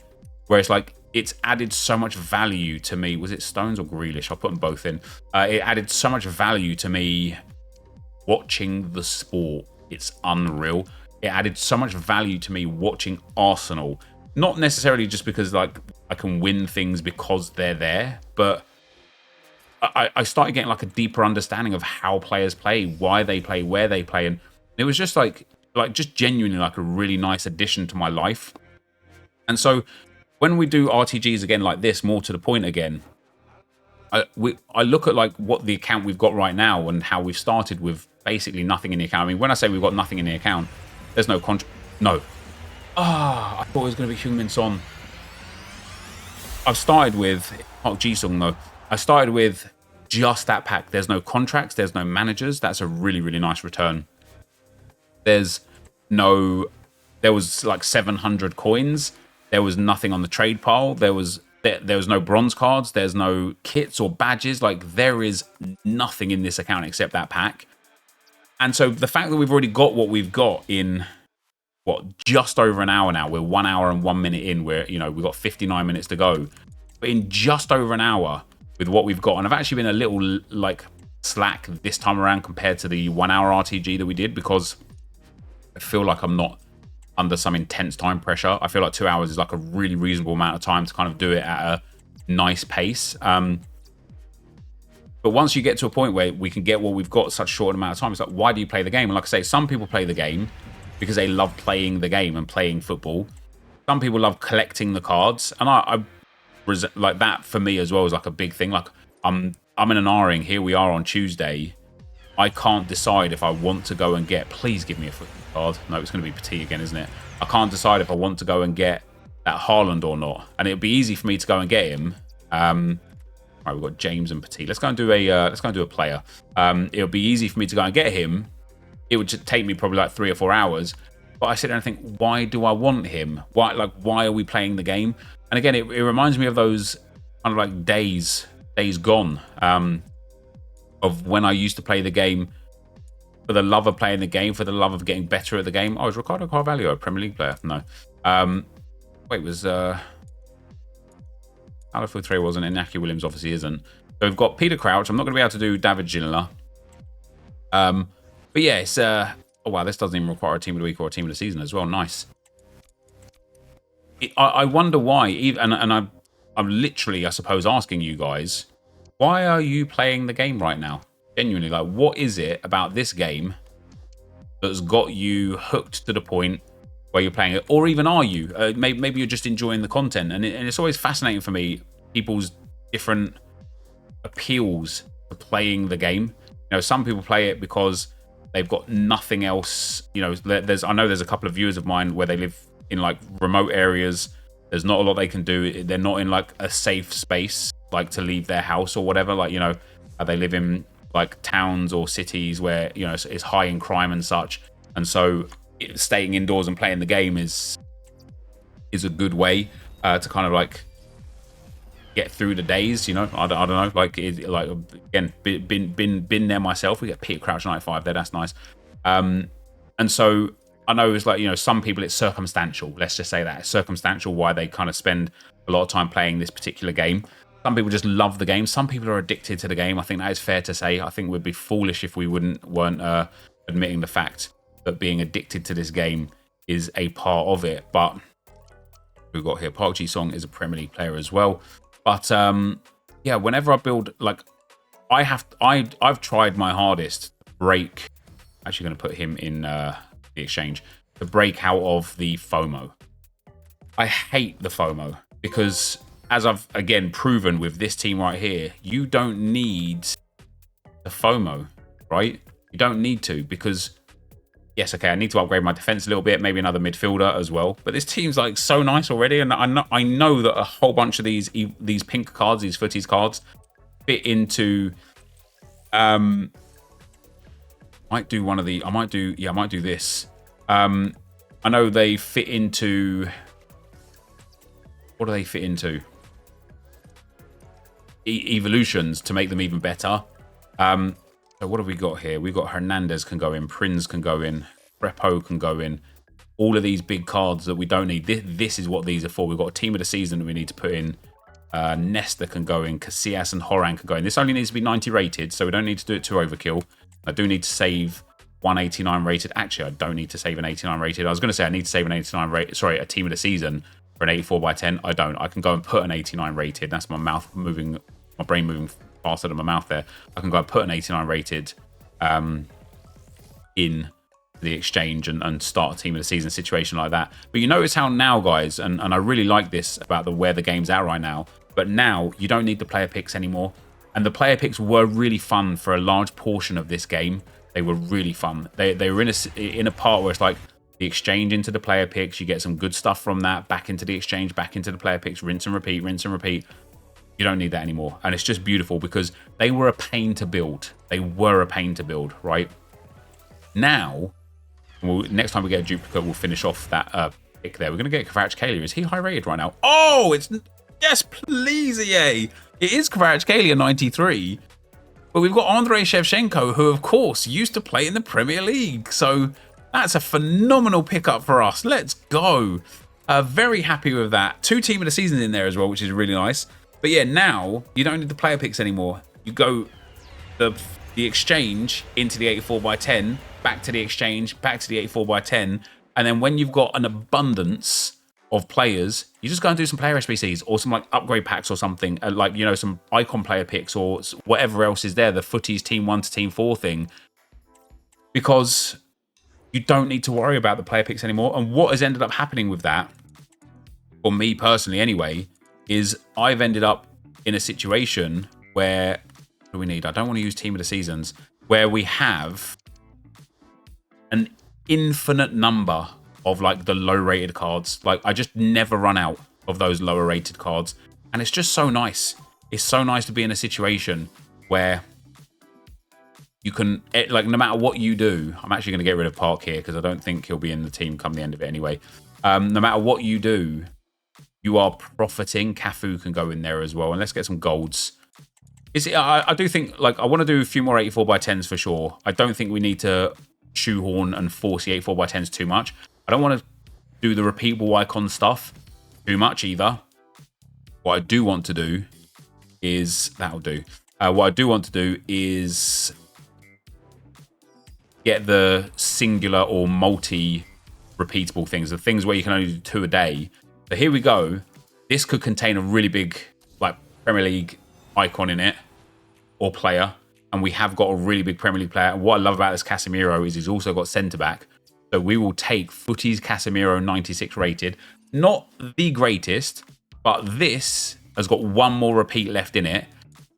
where it's like it's added so much value to me. Was it Stones or Grealish? I'll put them both in. It added so much value to me watching the sport. It's unreal. It added so much value to me watching Arsenal. Not necessarily just because like I can win things because they're there, but I started getting like a deeper understanding of how players play, why they play, where they play, and it was just like just genuinely like a really nice addition to my life. And so when we do RTGs again like this, more to the point again, I look at like what the account we've got right now and how we've started with basically nothing in the account. I mean, when I say we've got nothing in the account, there's no no. I thought it was going to be Heung-min Son. I've started with Park Ji-sung though. I started with just that pack. There's no contracts. There's no managers. That's a really, really nice return. There was like 700 coins. There was nothing on the trade pile. There was no bronze cards. There's no kits or badges. Like there is nothing in this account except that pack. And so the fact that we've already got what we've got in just over an hour now. We're 1 hour and 1 minute in. We've got 59 minutes to go. But in just over an hour with what we've got, and I've actually been a little like slack this time around compared to the 1 hour RTG that we did because I feel like I'm not under some intense time pressure. I feel like 2 hours is like a really reasonable amount of time to kind of do it at a nice pace. But once you get to a point where we can get what we've got such a short amount of time, it's like, why do you play the game? And like I say, some people play the game because they love playing the game and playing football. Some people love collecting the cards, and I like that for me as well is like a big thing. Like I'm in an R-ing. Here we are on Tuesday. I can't decide if I want to go and get. Please give me a football card. No, it's going to be Petit again, isn't it? I can't decide if I want to go and get that Haaland or not. And it'd be easy for me to go and get him. All right, we've got James and Petit. Let's go and do a player. It'll be easy for me to go and get him. It would just take me probably like 3 or 4 hours. But I sit there and think, why do I want him? Why are we playing the game? And again, it reminds me of those kind of like days gone of when I used to play the game for the love of playing the game, for the love of getting better at the game. Oh, is Ricardo Carvalho a Premier League player? No. Wait, was... Alafu Tre wasn't, Inaki Williams obviously isn't. So we've got Peter Crouch. I'm not going to be able to do David Ginola. But yeah, it's oh wow, this doesn't even require a team of the week or a team of the season as well. Nice. I wonder why, and I'm literally, I suppose, asking you guys, why are you playing the game right now? Genuinely, like, what is it about this game that's got you hooked to the point where you're playing it? Or even are you? Maybe you're just enjoying the content. And it's always fascinating for me, people's different appeals to playing the game. You know, some people play it because they've got nothing else. You know, I know there's a couple of viewers of mine where they live in like remote areas. There's not a lot they can do. They're not in like a safe space, like to leave their house or whatever. Like, you know, they live in like towns or cities where, you know, it's high in crime and such. And so staying indoors and playing the game is a good way to kind of like get through the days, you know. I don't know, like again, been there myself. We get Peter Crouch 95 there, that's nice. And so I know it's like, you know, some people it's circumstantial. Let's just say that it's circumstantial why they kind of spend a lot of time playing this particular game. Some people just love the game. Some people are addicted to the game. I think that is fair to say. I think we'd be foolish if we weren't admitting the fact that being addicted to this game is a part of it. But we've got here Park Ji-sung is a Premier League player as well. But yeah, whenever I build, like, I've tried my hardest to break. Actually, going to put him in the exchange to break out of the FOMO. I hate the FOMO because, as I've again proven with this team right here, you don't need the FOMO, right? You don't need to, because yes, okay, I need to upgrade my defense a little bit, maybe another midfielder as well. But this team's like so nice already, and I know that a whole bunch of these pink cards, these footies cards, fit into. Might do one of the. I might do this. I know they fit into. What do they fit into? Evolutions to make them even better. So what have we got here? We've got Hernandez can go in, Prince can go in, Repo can go in. All of these big cards that we don't need. This is what these are for. We've got a team of the season that we need to put in. Nesta can go in, Casillas and Horan can go in. This only needs to be 90 rated, so we don't need to do it too overkill. I do need to save 189 rated. Actually, I don't need to save an 89 rated. I was going to say I need to save an 89 rated. Sorry, a team of the season for an 84/10. I don't. I can go and put an 89 rated. That's my mouth moving, my brain moving faster than my mouth there. I can go and put an 89 rated in the exchange and start a team of the season situation like that. But you notice how now, guys, and I really like this about where the game's at right now, but now you don't need the player picks anymore. And the player picks were really fun for a large portion of this game. They were really fun. They were in a part where it's like the exchange into the player picks, you get some good stuff from that, back into the exchange, back into the player picks, rinse and repeat, rinse and repeat. You don't need that anymore. And it's just beautiful because they were a pain to build. They were a pain to build, right? Now, next time we get a duplicate, we'll finish off that pick there. We're going to get Kvaratskhelia. Is he high rated right now? Oh, it's... Yes, please, EA. It is Kvaratskhelia 93. But we've got Andrei Shevchenko, who, of course, used to play in the Premier League. So that's a phenomenal pickup for us. Let's go. Very happy with that. 2 team of the season in there as well, which is really nice. But yeah, now you don't need the player picks anymore. You go the exchange into the 84/10, back to the exchange, back to the 84/10. And then when you've got an abundance of players, you just go and do some player SBCs or some like upgrade packs or something, like, you know, some icon player picks or whatever else is there, the footies team 1 to team 4 thing, because you don't need to worry about the player picks anymore. And what has ended up happening with that, for me personally anyway, is I've ended up in a situation where, what do we need? I don't want to use team of the seasons, where we have an infinite number of like the low rated cards. Like, I just never run out of those lower rated cards. And it's just so nice. It's so nice to be in a situation where you can, like, no matter what you do, I'm actually going to get rid of Park here because I don't think he'll be in the team come the end of it anyway. No matter what you do, you are profiting. Cafu can go in there as well. And let's get some golds. I do think, like, I want to do a few more 84/10s for sure. I don't think we need to shoehorn and force the 84/10s too much. I don't want to do the repeatable icon stuff too much either. what I do want to do is... That'll do. What I do want to do is get the singular or multi-repeatable things. The things where you can only do 2 a day. So here we go. This could contain a really big like Premier League icon in it or player. And we have got a really big Premier League player. And what I love about this Casemiro is he's also got centre-back. So we will take Footy's Casemiro 96 rated. Not the greatest, but this has got 1 more repeat left in it.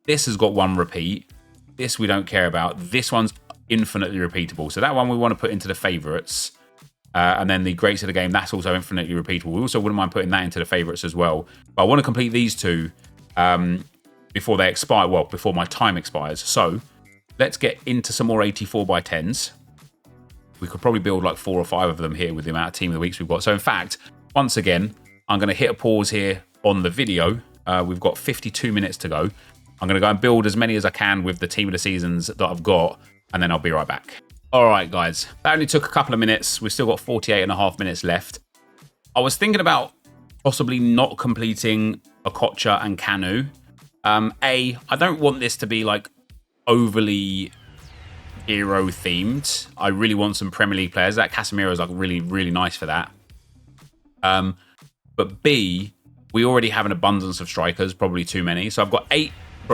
This has got 1 repeat. This we don't care about. This one's infinitely repeatable. So that one we want to put into the favourites. And then the greats of the game, that's also infinitely repeatable. We also wouldn't mind putting that into the favourites as well. But I want to complete these 2 before they expire. Well, before my time expires. So let's get into some more 84 by 10s. We could probably build like 4 or 5 of them here with the amount of team of the weeks we've got. So in fact, once again, I'm going to hit a pause here on the video. We've got 52 minutes to go. I'm going to go and build as many as I can with the team of the seasons that I've got, and then I'll be right back. All right, guys. That only took a couple of minutes. We've still got 48.5 minutes left. I was thinking about possibly not completing Okocha and Kanu. I don't want this to be like overly hero themed. I really want some Premier League players. That Casemiro is like really, really nice for that. But B, we already have an abundance of strikers, probably too many. So I've got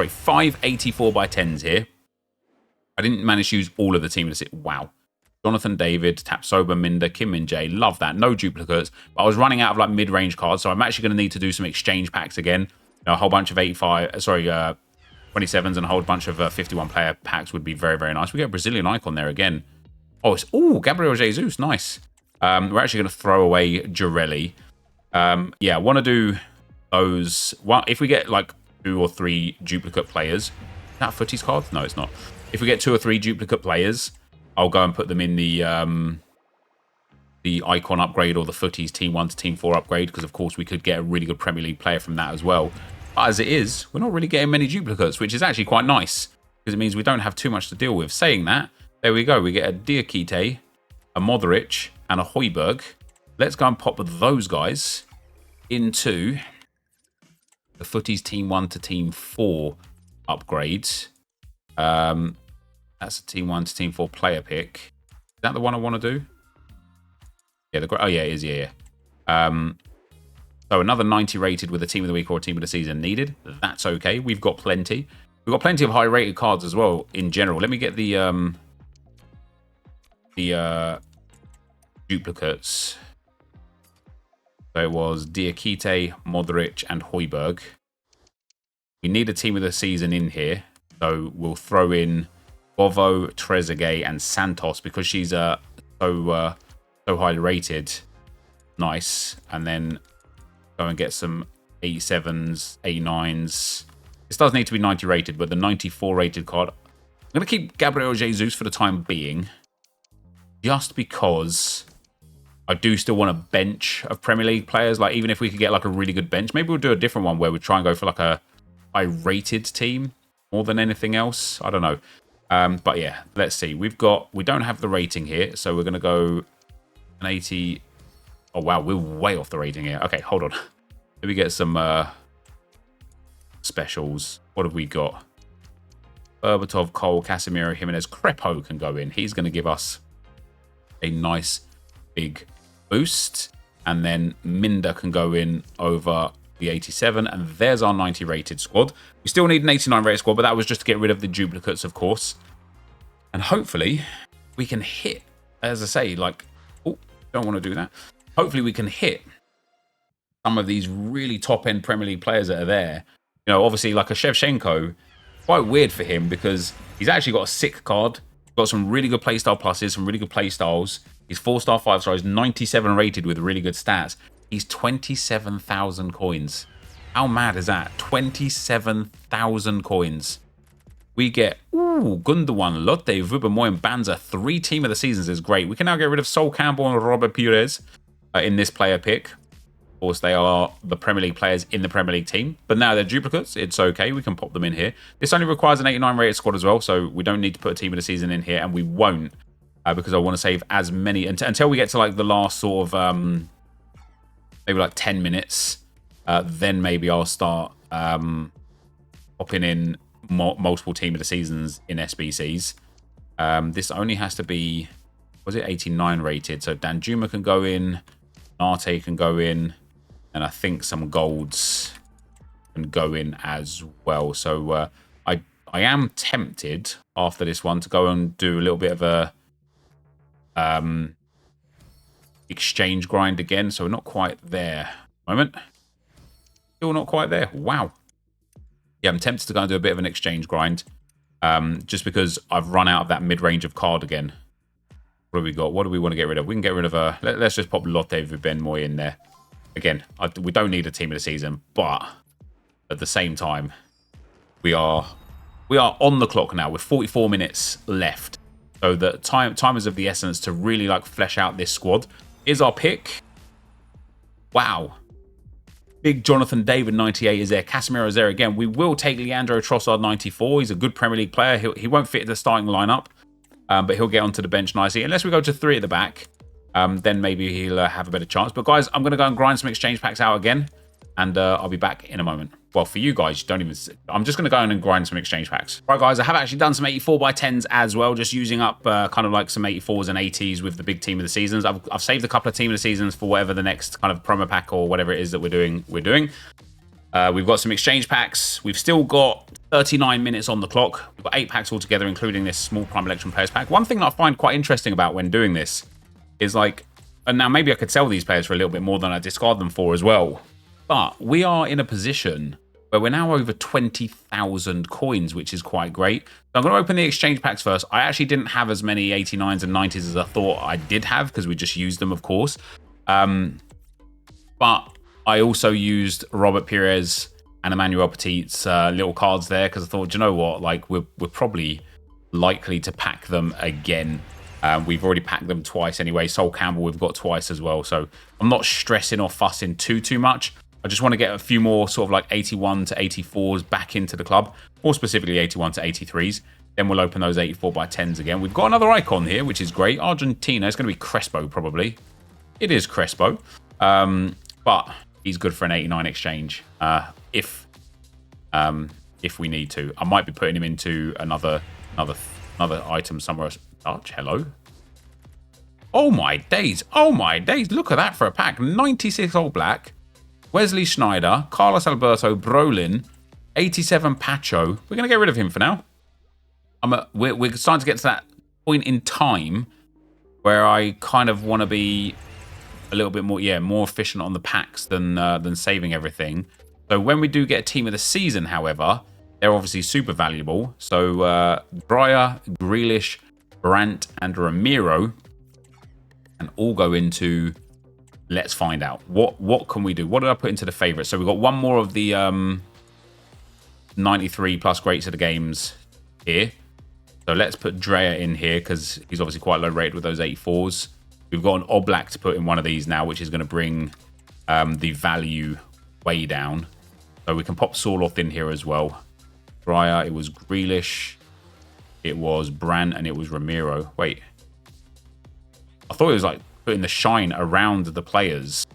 5 84 by 10s here. I didn't manage to use all of the team. Wow. Jonathan David, Tapsoba, Minder, Kim Min-jae. Love that. No duplicates. But I was running out of like mid-range cards, so I'm actually going to need to do some exchange packs again. You know, a whole bunch of 27s and a whole bunch of 51 player packs would be very, very nice. We get a Brazilian icon there again. Oh, Gabriel Jesus. Nice. We're actually going to throw away Girelli. Yeah, I want to do those. Well, if we get like 2 or 3 duplicate players. Is that Footy's card? No, it's not. If we get 2 or 3 duplicate players, I'll go and put them in the icon upgrade or the Footy's Team 1 to Team 4 upgrade, because of course we could get a really good Premier League player from that as well. But as it is, we're not really getting many duplicates, which is actually quite nice, because it means we don't have too much to deal with. Saying that, there we go. We get a Diakite, a Modric, and a Højbjerg. Let's go and pop those guys into the Footy's Team 1 to Team 4 upgrades. That's a Team 1 to Team 4 player pick. Is that the one I want to do? Yeah, oh yeah, it is, yeah. So another 90 rated with a team of the week or a team of the season needed. That's okay. We've got plenty. We've got plenty of high rated cards as well in general. Let me get the duplicates. So it was Diakite, Modric, and Højbjerg. We need a team of the season in here. So we'll throw in Bovo, Trezeguet, and Santos because she's so highly rated. Nice. And then go and get some 87s, 89s. This does need to be 90 rated, but the 94 rated card. I'm going to keep Gabriel Jesus for the time being. Just because I do still want a bench of Premier League players. Like, even if we could get like a really good bench, maybe we'll do a different one where we try and go for like a high rated team more than anything else. I don't know. But yeah, let's see. We don't have the rating here, so we're going to go an 80. Oh, wow, we're way off the rating here. Okay, hold on. Let me get some specials. What have we got? Berbatov, Cole, Casemiro, Jimenez, Crepo can go in. He's going to give us a nice big boost. And then Minder can go in over the 87. And there's our 90 rated squad. We still need an 89 rated squad, but that was just to get rid of the duplicates, of course. And hopefully we can hit, as I say, like, oh, don't want to do that. Hopefully we can hit some of these really top-end Premier League players that are there. You know, obviously, like a Shevchenko, quite weird for him because he's actually got a sick card. Got some really good playstyle pluses, some really good playstyles. He's 4-star, 5-star. He's 97 rated with really good stats. He's 27,000 coins. How mad is that? 27,000 coins. We get, Gundogan, Lotte, Vubamoy, Banza. 3 team of the seasons is great. We can now get rid of Sol Campbell and Robert Pires in this player pick. Of course, they are the Premier League players in the Premier League team. But now they're duplicates. It's okay. We can pop them in here. This only requires an 89 rated squad as well, so we don't need to put a team of the season in here, and we won't because I want to save as many until we get to like the last sort of maybe like 10 minutes. then maybe I'll start popping in multiple team of the seasons in SBCs. This only has to be, was it 89 rated? So Danjuma can go in, Nate can go in, and I think some golds can go in as well. So I am tempted after this one to go and do a little bit of a exchange grind again. So we're not quite there at the moment. Still not quite there. Wow. Yeah, I'm tempted to go and do a bit of an exchange grind. Just because I've run out of that mid-range of card again. What do we got? What do we want to get rid of? We can get rid of a... Let's just pop Lotte Viben Moy in there. Again, we don't need a team of the season, but at the same time, we are on the clock now with 44 minutes left. So the time is of the essence to really like flesh out this squad. Is our pick. Wow. Big Jonathan David 98 is there. Casemiro is there again. We will take Leandro Trossard 94. He's a good Premier League player. He won't fit the starting lineup, but he'll get onto the bench nicely. Unless we go to 3 at the back, then maybe he'll have a better chance. But guys, I'm going to go and grind some exchange packs out again, and I'll be back in a moment. Well, for you guys, don't even... I'm just going to go in and grind some exchange packs. Right, guys, I have actually done some 84x10s as well, just using up kind of like some 84s and 80s with the big team of the seasons. I've saved a couple of team of the seasons for whatever the next kind of promo pack or whatever it is that we're doing. We've got some exchange packs. We've still got 39 minutes on the clock. We've got 8 packs altogether, including this small Prime Electrum Players pack. One thing that I find quite interesting about when doing this is like... And now maybe I could sell these players for a little bit more than I discard them for as well. But we are in a position where we're now over 20,000 coins, which is quite great. So I'm going to open the exchange packs first. I actually didn't have as many 89s and 90s as I thought I did have, because we just used them, of course. But I also used Robert Pires and Emmanuel Petit's little cards there, because I thought, you know what, like we're probably likely to pack them again. We've already packed them twice anyway. Sol Campbell we've got twice as well. So I'm not stressing or fussing too much. I just want to get a few more sort of like 81 to 84s back into the club, or specifically 81 to 83s. Then we'll open those 84x10s again. We've got another icon here, which is great. Argentina. It's going to be Crespo, probably. It is Crespo. But he's good for an 89 exchange if we need to. I might be putting him into another item somewhere else. Dutch, hello. Oh my days. Oh my days. Look at that for a pack. 96 All Black. Wesley Schneider, Carlos Alberto, Brolin, 87 Pacho. We're going to get rid of him for now. We're starting to get to that point in time where I kind of want to be a little bit more, more efficient on the packs than saving everything. So when we do get a team of the season, however, they're obviously super valuable. So Breyer, Grealish, Brandt, and Ramiro, and all go into... Let's find out. What can we do? What did I put into the favourites? So we've got one more of the 93 plus greats of the games here. So let's put Dreyer in here because he's obviously quite low rated with those 84s. We've got an Oblak to put in one of these now, which is going to bring the value way down. So we can pop Sorloth in here as well. Dreyer, it was Grealish, it was Brandt, and it was Ramiro. Wait. I thought it was like putting the shine around the players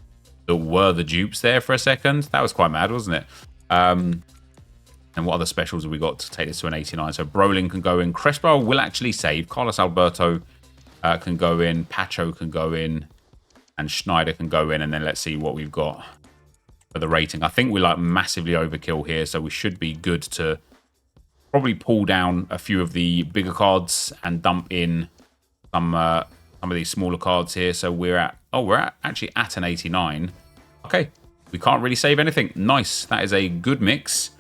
that were the dupes there for a second. That was quite mad, wasn't it? And what other specials have we got to take this to an 89? So Brolin can go in. Crespo will actually save. Carlos Alberto can go in. Pacho can go in. And Schneider can go in. And then let's see what we've got for the rating. I think we're like massively overkill here. So we should be good to probably pull down a few of the bigger cards and dump in some of these smaller cards here. So we're actually at an 89. Okay, we can't really save anything. Nice. That is a good mix.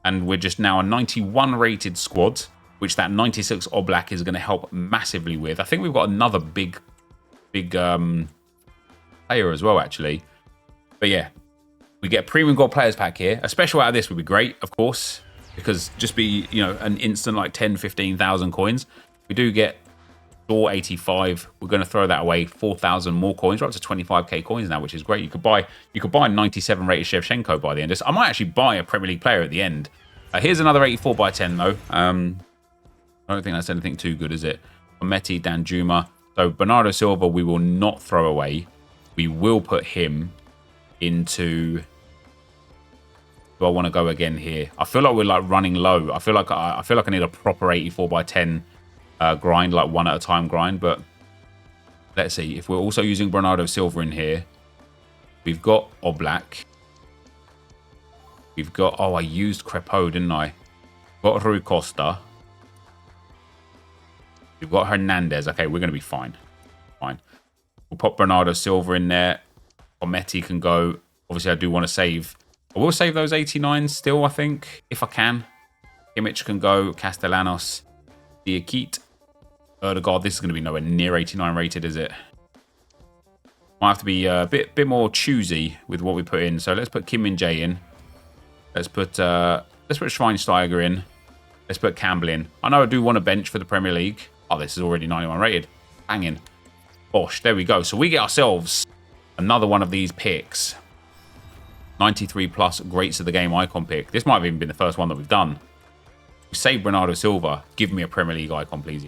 And we're just now a 91 rated squad, which that 96 Oblak is going to help massively with. I think we've got another big player as well, actually. But yeah, we get a premium gold players pack here. A special out of this would be great, of course, because just be, an instant like 10, 15,000 coins. We do get 85. We're going to throw that away. 4,000 more coins. We're up to 25k coins now, which is great. You could buy a 97 rated Shevchenko by the end of this. I might actually buy a Premier League player at the end. Here's another 84x10 though. I don't think that's anything too good, is it? Messi, Danjuma. So Bernardo Silva we will not throw away. We will put him into do I want to go again here? I feel like we're like running low. I feel like I need a proper 84 by 10 grind, like one at a time grind. But let's see. If we're also using Bernardo Silva in here, we've got Oblak. We've got, oh, I used Crepeau, didn't I? Got Rui Costa. We've got Hernandez. Okay, we're going to be fine. Fine. We'll pop Bernardo Silva in there. Ormetti can go. Obviously, I do want to save. I will save those 89s still, I think, if I can. Kimmich can go. Castellanos. Diakite. Erdegaard. This is going to be nowhere near 89 rated, is it? Might have to be a bit more choosy with what we put in. So let's put Kim Min-jae in. Let's put Schweinsteiger in. Let's put Campbell in. I know I do want a bench for the Premier League. Oh, this is already 91 rated. Banging. Bosh, there we go. So we get ourselves another one of these picks. 93 plus greats of the game icon pick. This might have even been the first one that we've done. We saved Bernardo Silva. Give me a Premier League icon, please.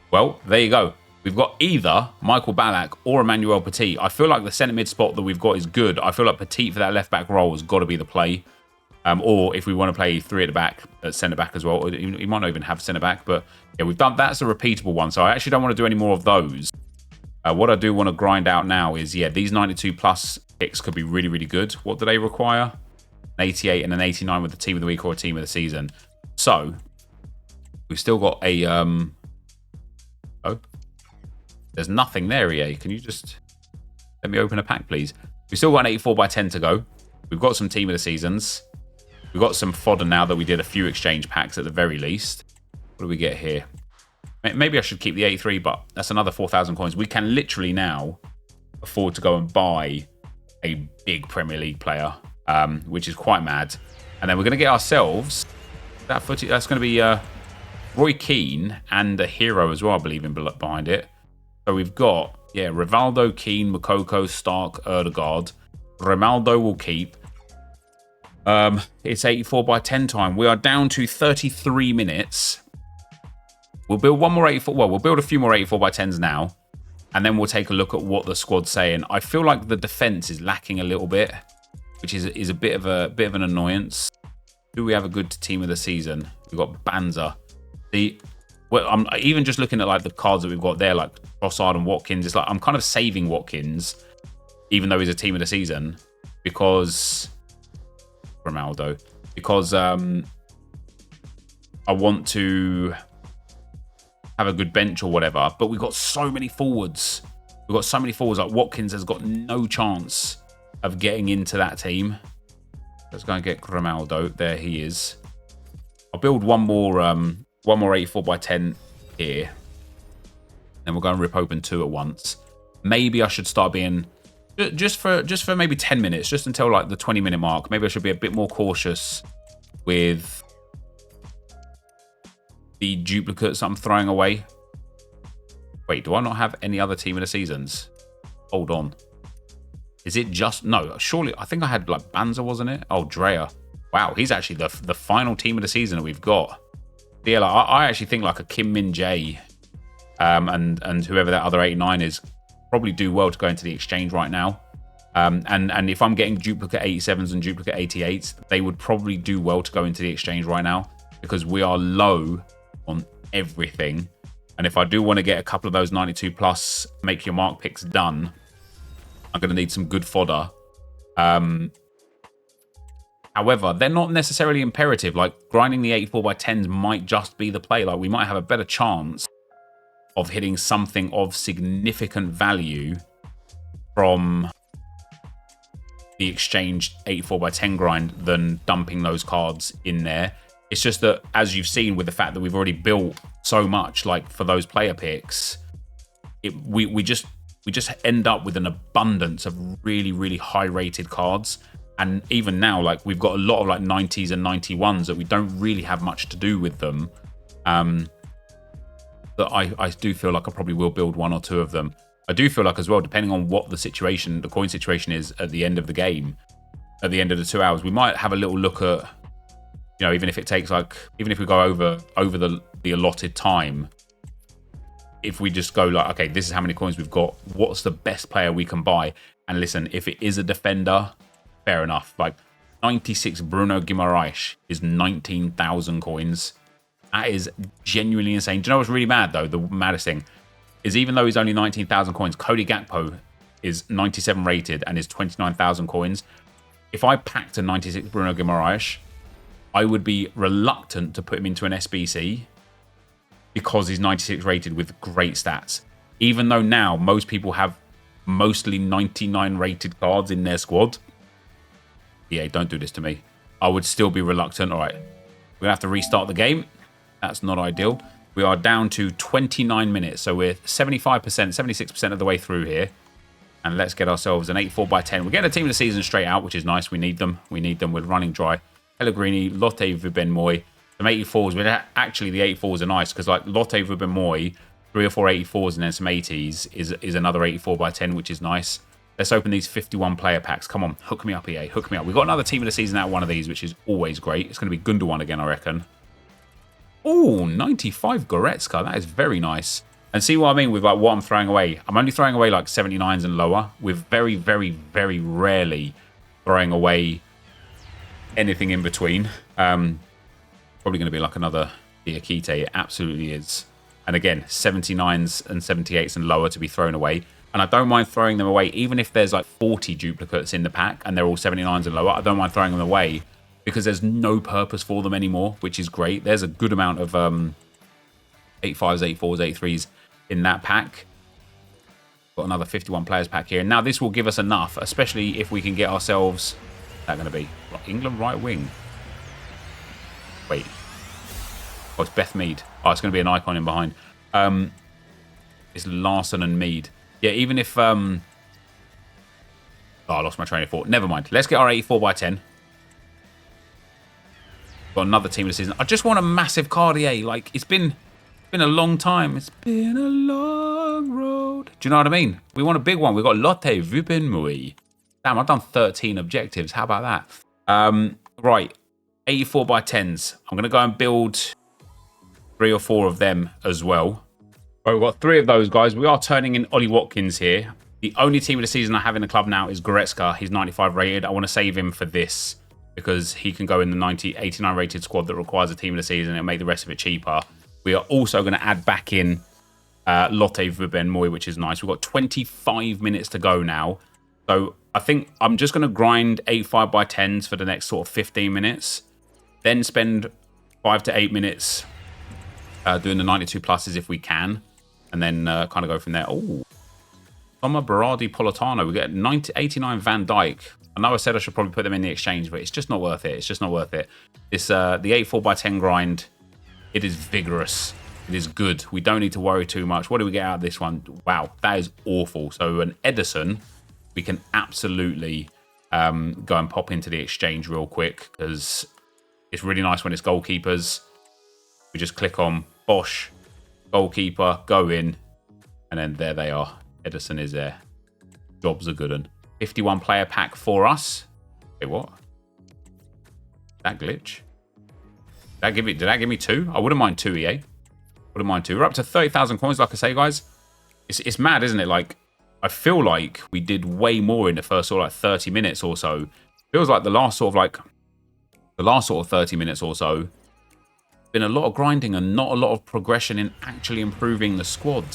Well, there you go. We've got either Michael Ballack or Emmanuel Petit. I feel like the centre mid spot that we've got is good. I feel like Petit for that left back role has got to be the play. Or if we want to play three at the back, at centre back as well. He might not even have centre back, but yeah, we've done that's a repeatable one. So I actually don't want to do any more of those. What I do want to grind out now is, yeah, these 92 plus picks could be really, really good. What do they require? An 88 and an 89 with the team of the week or a team of the season. So we've still got a oh. There's nothing there, EA. Can you just let me open a pack, please? We've still got an 84 by 10 to go. We've got some team of the seasons. We've got some fodder now that we did a few exchange packs at the very least. What do we get here? Maybe I should keep the 83, but that's another 4,000 coins. We can literally now afford to go and buy a big Premier League player, which is quite mad. And then we're going to get ourselves that footage. That's going to be Roy Keane and a hero as well, I believe, in behind it. So we've got, yeah, Rivaldo, Keane, Moukoko, Stark, Erdegaard. Ronaldo will keep. It's 84 by 10 time. We are down to 33 minutes. We'll build one more 84. Well, we'll build a few more 84 by 10s now. And then we'll take a look at what the squad's saying. I feel like the defense is lacking a little bit, which is a bit of an annoyance. Do we have a good team of the season? We've got Banza. Well, I'm even just looking at like the cards that we've got there, like Trossard and Watkins. It's like I'm kind of saving Watkins, even though he's a team of the season, because Ronaldo, because I want to have a good bench or whatever. But we've got so many forwards. We've got so many forwards. Like Watkins has got no chance of getting into that team. Let's go and get Ronaldo. There he is. I'll build one more 84 by 10 here. Then we'll go and rip open two at once. Maybe I should start being just for maybe 10 minutes, just until like the 20-minute mark. Maybe I should be a bit more cautious with the duplicates I'm throwing away. Wait, do I not have any other team in the seasons? Hold on. Is it just... No, surely... I think I had like Banza, wasn't it? Oh, Drea. Wow, he's actually the final team of the season that we've got. Yeah, like, I actually think like a Kim Min-jae and whoever that other 89 is probably do well to go into the exchange right now. And if I'm getting duplicate 87s and duplicate 88s, they would probably do well to go into the exchange right now, because we are low on everything. And if I do want to get a couple of those 92 plus make your mark picks done, I'm going to need some good fodder. However, they're not necessarily imperative. Like grinding the 84 by 10s might just be the play. Like we might have a better chance of hitting something of significant value from the exchange 84 by 10 grind than dumping those cards in there. It's just that, as you've seen with the fact that we've already built so much, like for those player picks, we just end up with an abundance of really, really high rated cards. And even now, like we've got a lot of like 90s and 91s that we don't really have much to do with them. That I do feel like I probably will build one or two of them. I do feel like as well, depending on what the coin situation is at the end of the game, at the end of the 2 hours, we might have a little look at, you know, even if it takes like, even if we go over the allotted time, if we just go like, okay, this is how many coins we've got, what's the best player we can buy? And listen, if it is a defender, fair enough. Like 96 Bruno Guimaraes is 19,000 coins. That is genuinely insane. Do you know what's really mad, though? The maddest thing is, even though he's only 19,000 coins, Cody Gakpo is 97 rated and is 29,000 coins. If I packed a 96 Bruno Guimaraes, I would be reluctant to put him into an SBC because he's 96 rated with great stats. Even though now most people have mostly 99 rated cards in their squad. Yeah, don't do this to me. I would still be reluctant. All right, we're going to have to restart the game. That's not ideal. We are down to 29 minutes. So we're 75%, 76% of the way through here. And let's get ourselves an 84/10. We're getting a team of the season straight out, which is nice. We need them. We need them. We're running dry. Pellegrini, Lotte Vubenmoy. Some 84s. But actually, the 84s are nice because like Lotte Vubenmoy, 3 or 4 84s and then some 80s is another 84/10, which is nice. Let's open these 51 player packs. Come on, hook me up, EA. Hook me up. We've got another team of the season out of one of these, which is always great. It's going to be Gundogan again, I reckon. Oh, 95 Goretzka. That is very nice. And see what I mean with like what I'm throwing away. I'm only throwing away like 79s and lower. We're very, very, very rarely throwing away anything in between. Probably going to be like another Diakite. It absolutely is. And again, 79s and 78s and lower to be thrown away. And I don't mind throwing them away, even if there's like 40 duplicates in the pack and they're all 79s and lower. I don't mind throwing them away because there's no purpose for them anymore, which is great. There's a good amount of 85s, 84s, 83s in that pack. Got another 51 players pack here. Now this will give us enough, especially if we can get ourselves... What's that going to be? England right wing. Wait. Oh, it's Beth Mead. Oh, it's going to be an icon in behind. It's Larson and Mead. Yeah, even if... Oh, I lost my train of thought. Never mind. Let's get our 84/10. Got another team of the season. I just want a massive Cartier. Like, it's been a long time. It's been a long road. Do you know what I mean? We want a big one. We've got Lotte Vubenmoy. Damn, I've done 13 objectives. How about that? Right. 84/10s. I'm going to go and build 3 or 4 of them as well. Right, we've got 3 of those guys. We are turning in Ollie Watkins here. The only team of the season I have in the club now is Goretzka. He's 95 rated. I want to save him for this because he can go in the 89 rated squad that requires a team of the season. It'll make the rest of it cheaper. We are also going to add back in Lotte Vubenmoy, which is nice. We've got 25 minutes to go now. So I think I'm just going to grind 85/10s for the next sort of 15 minutes. Then spend 5 to 8 minutes doing the 92 pluses if we can. And then kind of go from there. Oh, Thomas Berardi Politano. We get 89 Van Dijk. I know I said I should probably put them in the exchange, but it's just not worth it. It's just not worth it. This the 84/10 grind. It is vigorous. It is good. We don't need to worry too much. What do we get out of this one? Wow, that is awful. So an Edison, we can absolutely go and pop into the exchange real quick because it's really nice when it's goalkeepers. We just click on Bosch, goalkeeper, go in, and then there they are. Edison is there. Job's a good one. 51 player pack for us. Wait, what? That glitch? Did that give me 2? I wouldn't mind 2, EA. Wouldn't mind 2. We're up to 30,000 coins, like I say, guys. It's mad, isn't it? Like, I feel like we did way more in the first sort of like 30 minutes or so. Feels like the last sort of 30 minutes or so, been a lot of grinding and not a lot of progression in actually improving the squad.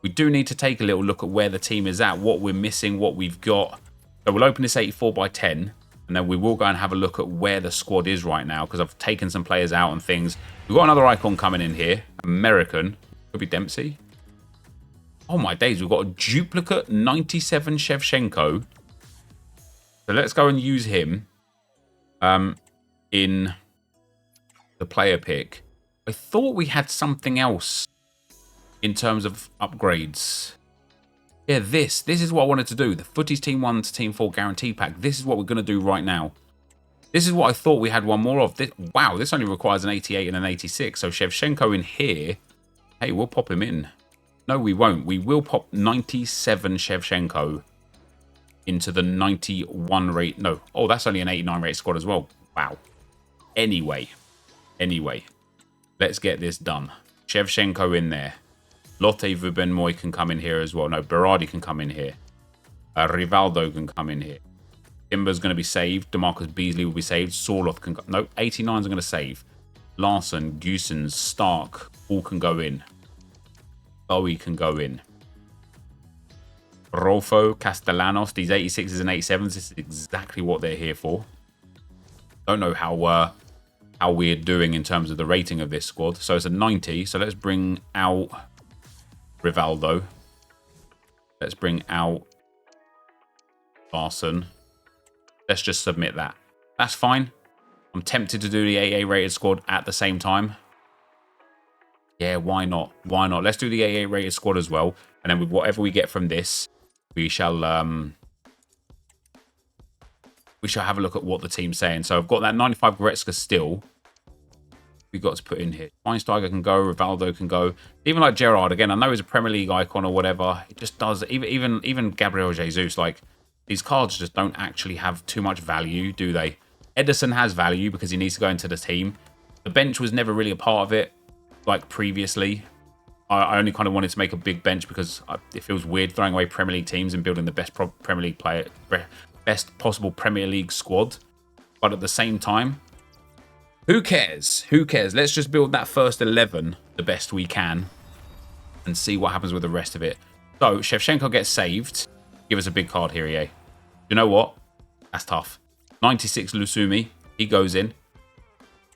We do need to take a little look at where the team is at, what we're missing, what we've got. So we'll open this 84/10, and then we will go and have a look at where the squad is right now, because I've taken some players out and things. We've got another icon coming in here, American. Could be Dempsey. Oh my days, we've got a duplicate 97 Shevchenko. So let's go and use him in the player pick. I thought we had something else in terms of upgrades. Yeah, this is what I wanted to do. The Footies Team 1 to Team 4 guarantee pack. This is what we're going to do right now. This is what I thought we had one more of. Wow, this only requires an 88 and an 86. So Shevchenko in here. Hey, we'll pop him in. No, we won't. We will pop 97 Shevchenko into the 91 rate. No. Oh, that's only an 89 rate squad as well. Wow. Anyway. Let's get this done. Shevchenko in there. Lotte Vubenmoy can come in here as well. No, Berardi can come in here. Rivaldo can come in here. Timber's going to be saved. DeMarcus Beasley will be saved. Sorloth can go. Nope, 89s are going to save. Larson, Gusens, Stark, all can go in. Bowie can go in. Rolfo, Castellanos, these 86s and 87s, this is exactly what they're here for. Don't know how we're doing in terms of the rating of this squad. So it's a 90. So let's bring out Rivaldo. Let's bring out Larson. Let's just submit that. That's fine. I'm tempted to do the AA rated squad at the same time. Yeah, why not? Why not? Let's do the AA rated squad as well. And then with whatever we get from this, we shall have a look at what the team's saying. So I've got that 95 Goretzka still. We've got to put in here. Schweinsteiger can go. Rivaldo can go. Even like Gerrard, again, I know he's a Premier League icon or whatever. It just does. Even Gabriel Jesus, like, these cards just don't actually have too much value, do they? Ederson has value because he needs to go into the team. The bench was never really a part of it, like previously. I only kind of wanted to make a big bench because it feels weird throwing away Premier League teams and building the best Premier League player, best possible Premier League squad. But at the same time, who cares? Who cares? Let's just build that first 11 the best we can and see what happens with the rest of it. So, Shevchenko gets saved. Give us a big card here, EA. You know what? That's tough. 96 Lusumi. He goes in.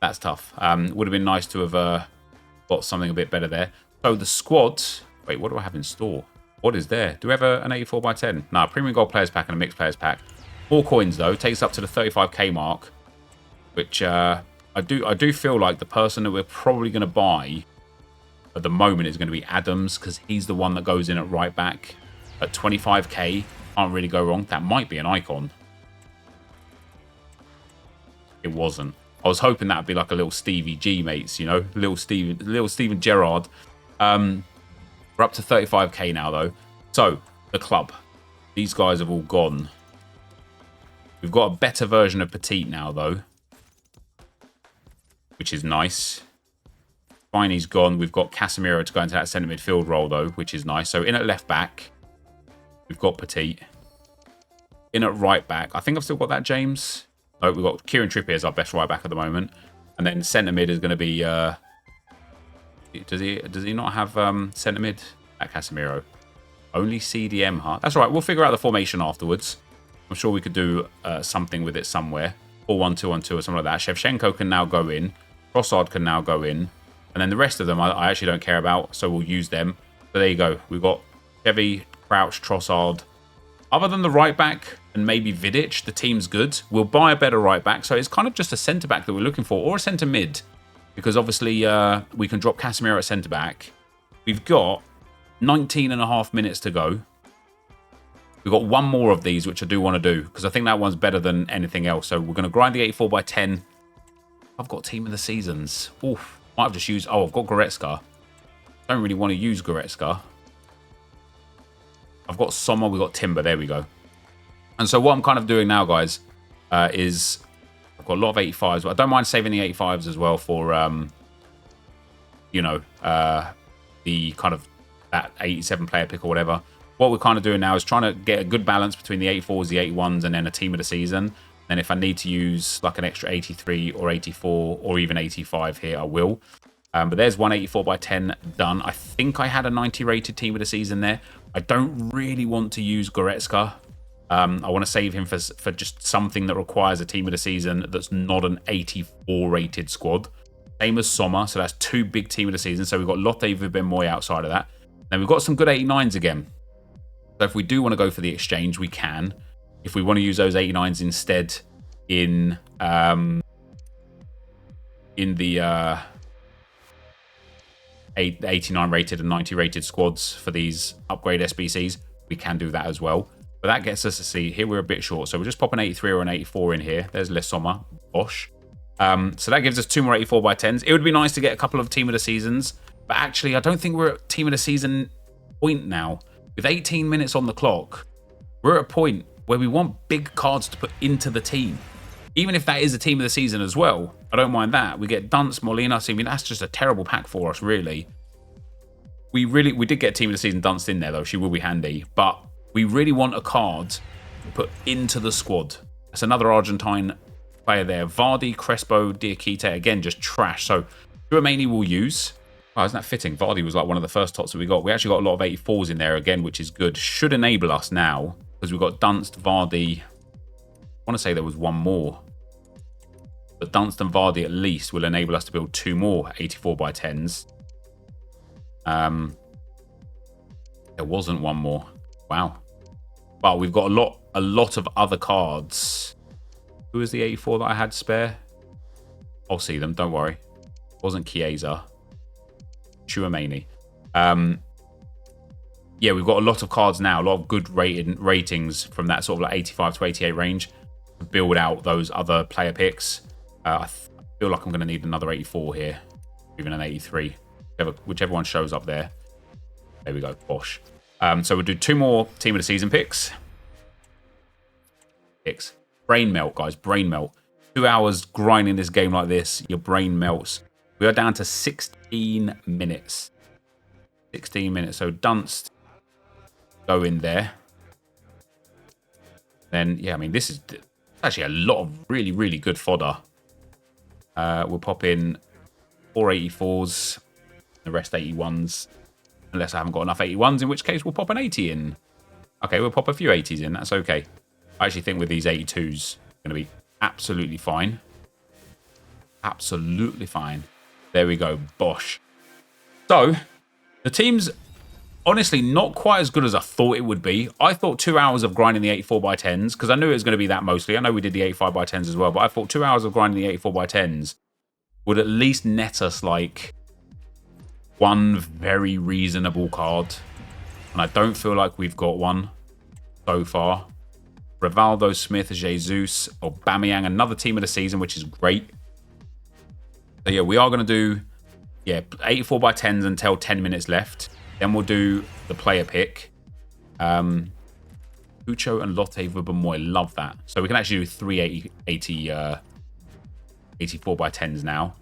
That's tough. Would have been nice to have got something a bit better there. So, the squad... Wait, what do I have in store? What is there? Do we have an 84x10? No, Premium Gold Players Pack and a Mixed Players Pack. More coins, though. Takes up to the 35k mark. Which... I do feel like the person that we're probably going to buy at the moment is going to be Adams because he's the one that goes in at right back at 25k. Can't really go wrong. That might be an icon. It wasn't. I was hoping that would be like a little Stevie G, mates, you know, little Steven Gerrard. We're up to 35k now, though. So, the club. These guys have all gone. We've got a better version of Petite now, though, which is nice. Finey's gone. We've got Casemiro to go into that centre midfield role, though, which is nice. So in at left back, we've got Petite. In at right back, I think I've still got that James. Oh, we've got Kieran Trippier as our best right back at the moment. And then centre mid is going to be... Does he not have centre mid at Casemiro? Only CDM, huh? That's all right. We'll figure out the formation afterwards. I'm sure we could do something with it somewhere. 4-1-2-1-2 or something like that. Shevchenko can now go in. Trossard can now go in. And then the rest of them I actually don't care about, so we'll use them. So there you go. We've got Chevy, Crouch, Trossard. Other than the right back and maybe Vidic, the team's good. We'll buy a better right back. So it's kind of just a centre back that we're looking for, or a centre mid. Because obviously we can drop Casemiro at centre back. We've got 19.5 minutes to go. We've got one more of these, which I do want to do, because I think that one's better than anything else. So we're going to grind the 84x10. I've got Team of the Seasons. Oof. Might have just used... Oh, I've got Goretzka. Don't really want to use Goretzka. I've got Sommer. We've got Timber. There we go. And so what I'm kind of doing now, guys, is... I've got a lot of 85s, but I don't mind saving the 85s as well for, you know, the kind of that 87 player pick or whatever. What we're kind of doing now is trying to get a good balance between the 84s, the 81s, and then a team of the season. And if I need to use like an extra 83 or 84 or even 85 here, I will. But there's 184x10 done. I think I had a 90 rated team of the season there. I don't really want to use Goretzka. I want to save him for just something that requires a team of the season that's not an 84 rated squad. Same as Sommer, so that's two big team of the season. So we've got Lotte, Vibben, Moy outside of that. Then we've got some good 89s again. So if we do want to go for the exchange, we can. If we want to use those 89s instead in the 89 rated and 90 rated squads for these upgrade SBCs, we can do that as well. But that gets us to see, here we're a bit short. So we'll just pop an 83 or an 84 in here. There's Les Sommer, Bosch. So that gives us two more 84x10s. It would be nice to get a couple of team of the seasons. But actually, I don't think we're at team of the season point now. With 18 minutes on the clock, we're at a point where we want big cards to put into the team. Even if that is a team of the season as well, I don't mind that. We get Dunce, Molina. I mean, that's just a terrible pack for us, really. We did get team of the season Dunce in there, though. She will be handy. But we really want a card to put into the squad. That's another Argentine player there. Vardy, Crespo, Diakite, again, just trash. So Chouameni will use. Oh, isn't that fitting? Vardy was like one of the first tots that we got. We actually got a lot of 84s in there again, which is good. Should enable us now, because we've got Dunst, Vardy. I want to say there was one more. But Dunst and Vardy at least will enable us to build 2 more 84 by 10s. There wasn't one more. Wow. But we've got a lot of other cards. Who was the 84 that I had spare? I'll see them, don't worry. It wasn't Chiesa. Chouameni. Yeah, we've got a lot of cards now, a lot of good ratings from that sort of like 85 to 88 range to build out those other player picks. I feel like I'm going to need another 84 here, even an 83, whichever one shows up there. There we go, bosh. So we'll do 2 more Team of the Season picks. Brain melt, guys, brain melt. 2 hours grinding this game like this, your brain melts. We are down to 16 minutes. 16 minutes. So Dunst, go in there. Then, yeah, I mean, this is actually a lot of really, really good fodder. We'll pop in 4 84s, the rest 81s. Unless I haven't got enough 81s, in which case we'll pop an 80 in. Okay, we'll pop a few 80s in. That's okay. I actually think with these 82s, it's going to be absolutely fine. Absolutely fine. There we go. Bosh. So, the team's honestly not quite as good as I thought it would be. I thought 2 hours of grinding the 84 by 10s, because I knew it was going to be that mostly. I know we did the 85 by 10s as well, but I thought 2 hours of grinding the 84 by 10s would at least net us like one very reasonable card. And I don't feel like we've got one so far. Rivaldo, Smith, Jesus, or Aubameyang, another Team of the Season, which is great. So yeah, we are going to do 84 by 10s until 10 minutes left. Then we'll do the player pick. Ucho and Lotte Vubamoy, love that. So we can actually do 3 84 by 10s now.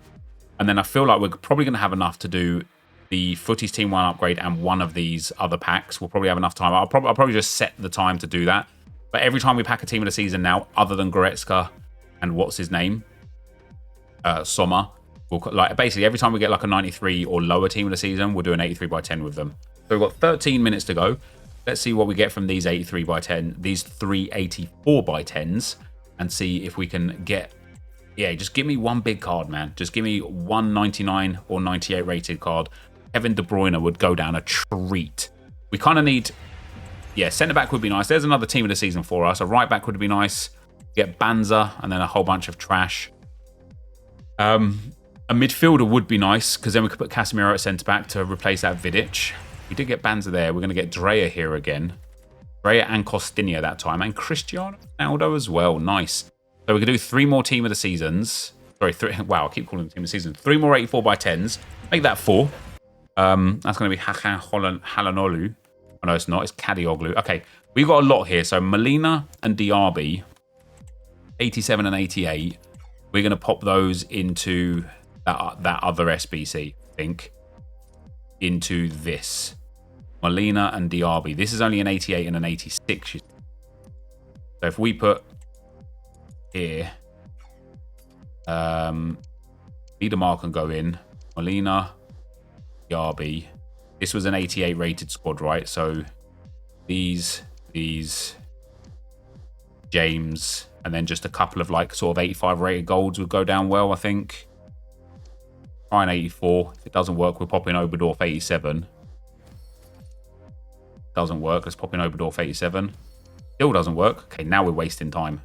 And then I feel like we're probably going to have enough to do the Footies Team 1 upgrade and one of these other packs. We'll probably have enough time. I'll probably just set the time to do that. But every time we pack a Team of the Season now, other than Goretzka and what's his name? Sommer. We'll, like, basically, every time we get like a 93 or lower Team of the Season, we'll do an 83 by 10 with them. So we've got 13 minutes to go. Let's see what we get from these 83 by 10, these 3 84 by 10s, and see if we can get... Yeah, just give me one big card, man. Just give me one 99 or 98 rated card. Kevin De Bruyne would go down a treat. We kind of need... Yeah, centre-back would be nice. There's another Team of the Season for us. A right-back would be nice. Get Banza and then a whole bunch of trash. A midfielder would be nice, because then we could put Casemiro at centre-back to replace that Vidic. We did get Banza there. We're going to get Dreyer here again. Dreyer and Costinha that time. And Cristiano Ronaldo as well. Nice. So we can do 3 more Team of the Seasons. Sorry, 3. Wow, I keep calling them Team of the Seasons. 3 more 84 by 10s. Make that 4. That's going to be Hakan Halanolu. Oh, no, it's not. It's Kadioglu. Okay, we've got a lot here. So Molina and Diaby, 87 and 88. We're going to pop those into that other SBC, I think, into this. Molina and Diaby. This is only an 88 and an 86. So if we put here, Niedermar can go in. Molina, Diaby. This was an 88 rated squad, right? So these, James, and then just a couple of like sort of 85 rated golds would go down well, I think. Try an 84. If it doesn't work, we'll pop in Oberdorf 87. Doesn't work. Let's pop in Oberdorf 87. Still doesn't work. Okay, now we're wasting time.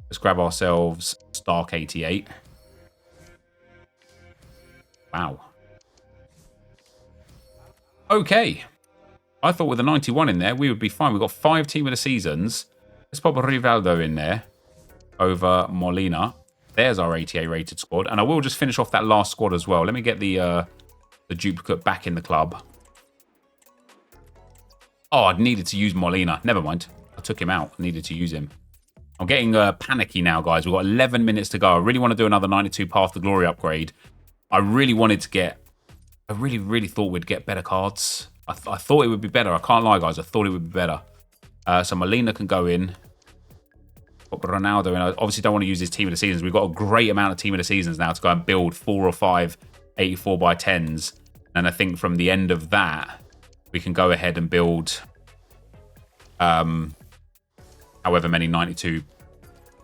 Let's grab ourselves Stark 88. Wow. Okay. I thought with a 91 in there, we would be fine. We've got 5 Team of the Seasons. Let's pop a Rivaldo in there over Molina. There's our 88 rated squad. And I will just finish off that last squad as well. Let me get the duplicate back in the club. Oh, I needed to use Molina. Never mind. I took him out. I needed to use him. I'm getting panicky now, guys. We've got 11 minutes to go. I really want to do another 92 Path to Glory upgrade. I really wanted to get... I really, really thought we'd get better cards. I thought it would be better. I can't lie, guys. I thought it would be better. So Molina can go in. got Ronaldo, and I obviously don't want to use his team of the seasons. We've got a great amount of team of the seasons now to go and build 4 or 5 84 by 10s. And I think from the end of that, we can go ahead and build however many 92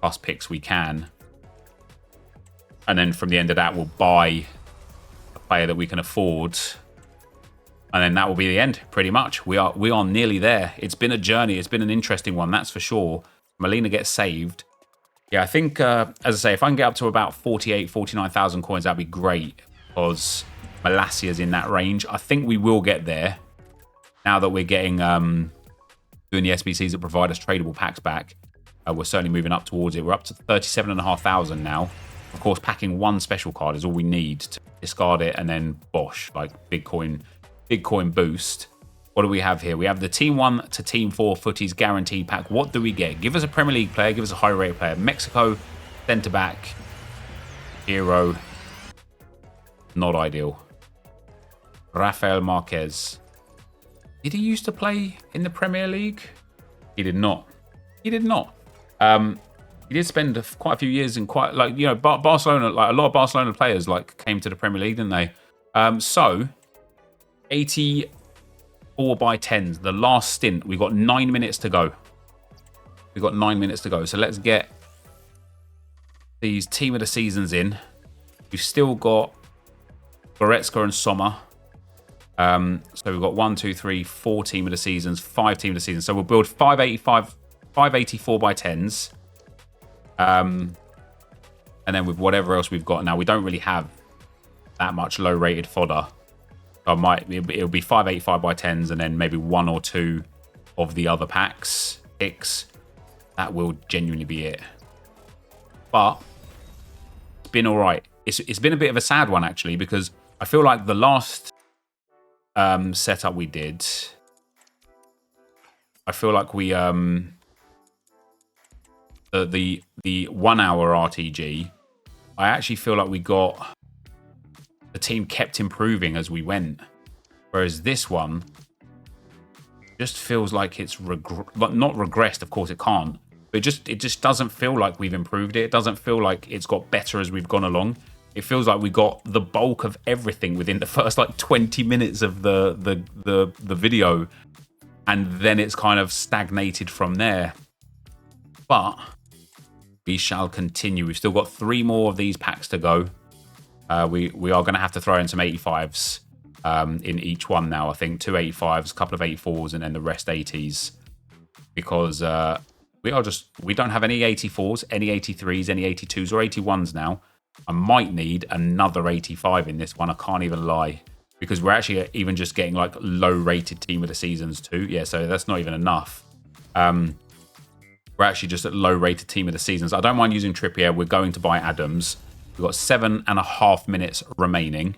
plus picks we can. And then from the end of that, we'll buy a player that we can afford. And then that will be the end, pretty much. We are nearly there. It's been a journey. It's been an interesting one, that's for sure. Molina gets saved. Yeah, I think, as I say, if I can get up to about 48, 49,000 coins, that'd be great. Because Malassia's in that range. I think we will get there. Now that we're getting doing the SBCs that provide us tradable packs back, we're certainly moving up towards it. We're up to 37,500 now. Of course, packing one special card is all we need to discard it, and then bosh, like big coin boost. What do we have here? We have the Team 1 to Team 4 footies guaranteed pack. What do we get? Give us a Premier League player. Give us a high-rated player. Mexico, centre-back, hero. Not ideal. Rafael Marquez. Did he used to play in the Premier League? He did not. He did not. He did spend quite a few years in quite, like, you know, Barcelona, like a lot of Barcelona players like came to the Premier League, didn't they? So 84 by 10s, the last stint. We've got 9 minutes to go. We've got 9 minutes to go. So let's get these team of the seasons in. We've still got Goretzka and Sommer. So we've got 1, 2, 3, 4 team of the seasons, 5 team of the seasons. So we'll build 584 by 10s. And then with whatever else we've got now, we don't really have that much low-rated fodder. So it'll be 585 by 10s, and then maybe 1 or 2 of the other picks. That will genuinely be it. But it's been all right. It's been a bit of a sad one, actually, because I feel like the last setup we did, I feel like we the 1 hour RTG, I actually feel like we got, the team kept improving as we went, whereas this one just feels like it's not regressed. Of course it can't, but it just doesn't feel like we've improved it. It doesn't feel like it's got better as we've gone along. It feels like we got the bulk of everything within the first like 20 minutes of the video, and then it's kind of stagnated from there. But we shall continue. We've still got 3 more of these packs to go. We are going to have to throw in some 85s in each one now. I think 2 85s, a couple of 84s, and then the rest 80s, because we don't have any 84s, any 83s, any 82s, or 81s now. I might need another 85 in this one. I can't even lie, because we're actually even just getting like low-rated team of the seasons too. Yeah, so that's not even enough. We're actually just at low-rated team of the seasons. I don't mind using Trippier. We're going to buy Adams. We've got 7.5 minutes remaining.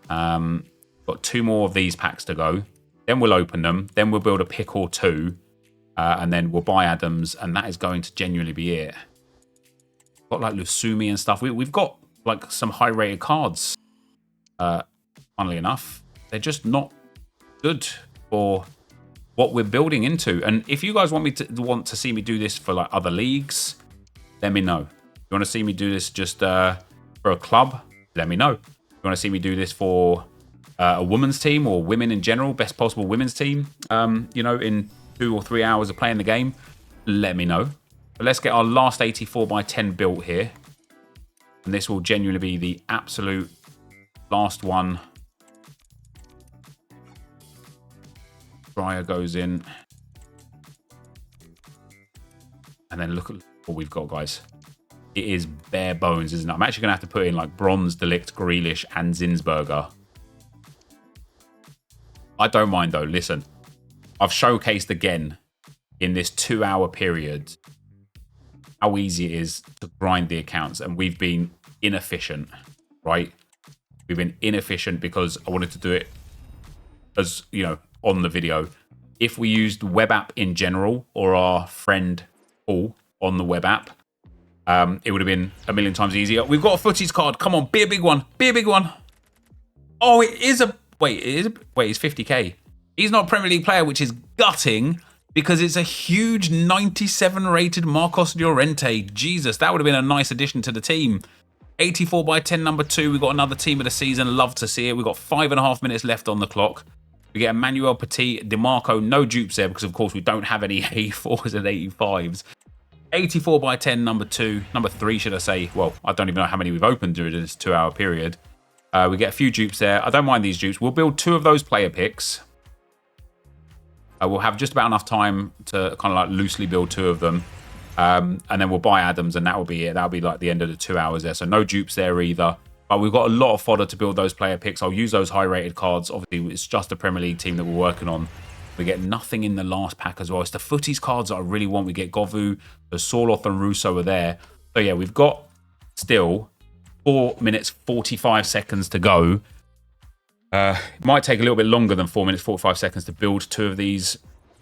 Got 2 more of these packs to go. Then we'll open them. Then we'll build a pick or 2. And then we'll buy Adams. And that is going to genuinely be it. Got like Lusumi and stuff. We've got like some high-rated cards. Funnily enough, they're just not good for what we're building into. And if you guys want to see me do this for like other leagues, let me know. If you want to see me do this just for a club, let me know. If you want to see me do this for a women's team or women in general, best possible women's team, you know, in 2 or 3 hours of playing the game, let me know. But let's get our last 84 by 10 built here. And this will genuinely be the absolute last one. Dryer goes in. And then look at what we've got, guys. It is bare bones, isn't it? I'm actually going to have to put in like Bronze, Delict, Grealish, and Zinsberger. I don't mind, though. Listen, I've showcased again in this 2-hour period how easy it is to grind the accounts, and we've been inefficient, right? We've been inefficient because I wanted to do it as, you know, on the video. If we used web app in general, or our friend Paul on the web app, it would have been a million times easier. We've got a footies card. Come on, be a big one. Be a big one. Oh, it is a... Wait, it's 50k. He's not a Premier League player, which is gutting. because it's a huge 97 rated Marcos Llorente. Jesus, that would have been a nice addition to the team. 84 by 10, number 2. We've got another team of the season. Love to see it. We've got 5.5 minutes left on the clock. We get Emmanuel Petit, DeMarco, no dupes there because, of course, we don't have any 84s and 85s. 84 by 10, number 2. Number 3, should I say. Well, I don't even know how many we've opened during this 2-hour period. We get a few dupes there. I don't mind these dupes. We'll build 2 of those player picks. We'll have just about enough time to kind of like loosely build 2 of them. And then we'll buy Adams, and that will be it. That'll be like the end of the 2 hours there. So no dupes there either. But we've got a lot of fodder to build those player picks. I'll use those high-rated cards. Obviously, it's just a Premier League team that we're working on. We get nothing in the last pack as well. It's the footies cards that I really want. We get Govu, the Sorloth and Russo are there. So yeah, we've got still 4 minutes 45 seconds to go. It might take a little bit longer than 4 minutes 45 seconds to build 2 of these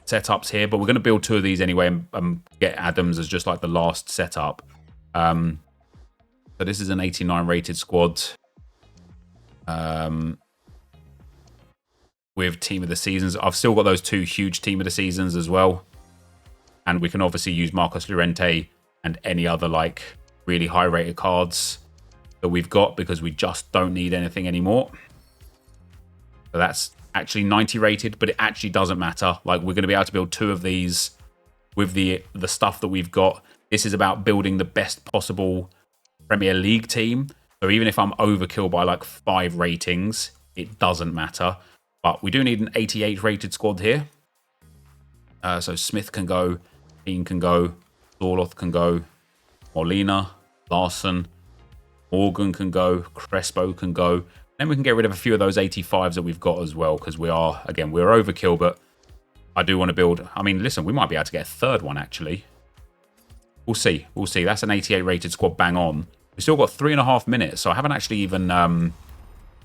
setups here, but we're going to build 2 of these anyway and get Adams as just like the last setup. So this is an 89 rated squad with team of the seasons. I've still got those 2 huge team of the seasons as well, and we can obviously use Marcos Llorente and any other like really high rated cards that we've got because we just don't need anything anymore. So that's actually 90 rated, but it actually doesn't matter. Like, we're going to be able to build 2 of these with the stuff that we've got. This is about building the best possible Premier League team. So even if I'm overkill by like 5 ratings, it doesn't matter. But we do need an 88 rated squad here. So Smith can go, Keane can go, Zorloth can go, Molina, Larson, Morgan can go, Crespo can go. Then we can get rid of a few of those 85s that we've got as well, because we're overkill, but I do want to build. I mean, listen, we might be able to get a 3rd one, actually. We'll see. We'll see. That's an 88 rated squad, bang on. We've still got 3.5 minutes, so I haven't actually even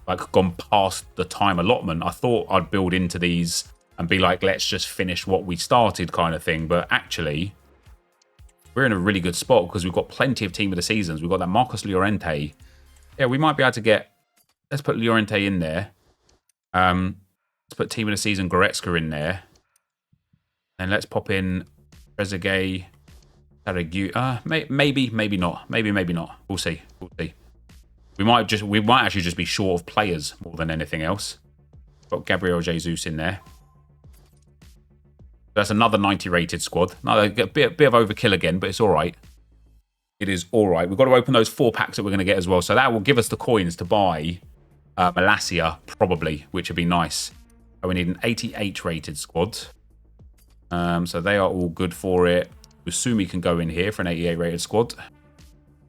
like gone past the time allotment. I thought I'd build into these and be like, let's just finish what we started kind of thing, but actually, we're in a really good spot because we've got plenty of team of the seasons. We've got that Marcos Llorente. Yeah, we might be able to get... Let's put Llorente in there. Let's put team of the season Goretzka in there. And let's pop in Trezeguet, Saragu. Maybe not. Maybe not. We'll see. We might actually just be short of players more than anything else. Got Gabriel Jesus in there. That's another 90 rated squad. Another bit of overkill again, but it's all right. It is all right. We've got to open those 4 packs that we're going to get as well. So that will give us the coins to buy Malacia, probably, which would be nice. So we need an 88 rated squad. So they are all good for it. Usumi can go in here for an 88 rated squad.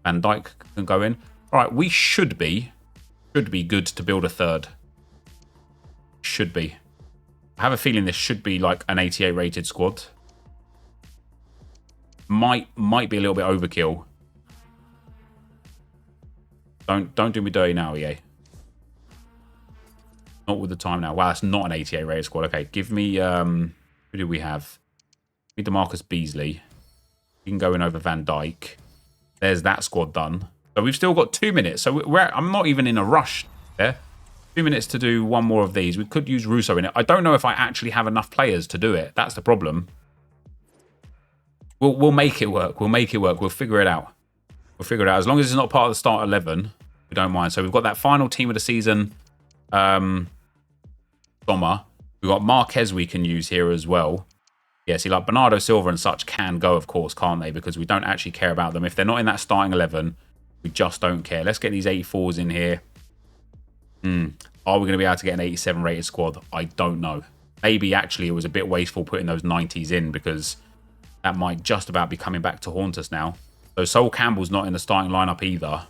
Van Dijk can go in. All right, we should be good to build a 3rd. Should be. I have a feeling this should be like an 88 rated squad. Might be a little bit overkill. Don't do me dirty now, EA. Not with the time now. Wow, that's not an 88 rated squad. Okay, give me who do we have? Give me DeMarcus Beasley. You can go in over Van Dijk. There's that squad done. So we've still got 2 minutes. So I'm not even in a rush there. 2 minutes to do one more of these. We could use Russo in it. I don't know if I actually have enough players to do it. That's the problem. We'll make it work. We'll make it work. We'll figure it out. As long as it's not part of the start 11, we don't mind. So we've got that final team of the season. Sommer. We've got Marquez we can use here as well. Yeah, see, like Bernardo Silva and such can go, of course, can't they? Because we don't actually care about them. If they're not in that starting 11, we just don't care. Let's get these 84s in here. Are we going to be able to get an 87 rated squad? I don't know. Maybe actually it was a bit wasteful putting those 90s in because that might just about be coming back to haunt us now. So Sol Campbell's not in the starting lineup either.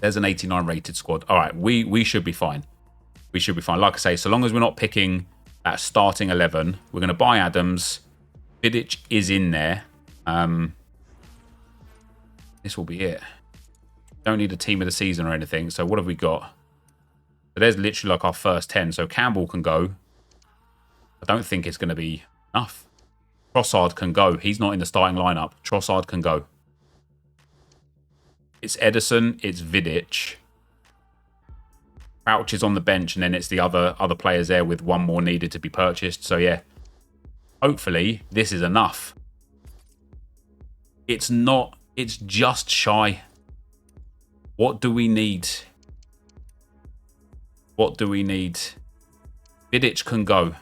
There's an 89 rated squad. All right, we should be fine. We should be fine. Like I say, so long as we're not picking that starting 11, we're going to buy Adams. Vidic is in there. This will be it. Don't need a team of the season or anything. So what have we got? So there's literally like our first 10. So Campbell can go. I don't think it's going to be enough. Trossard can go. He's not in the starting lineup. Trossard can go. It's Edison. It's Vidic. Crouch is on the bench, and then it's the other players there with one more needed to be purchased. So yeah, hopefully this is enough. It's not. It's just shy. What do we need? What do we need? Vidic can go.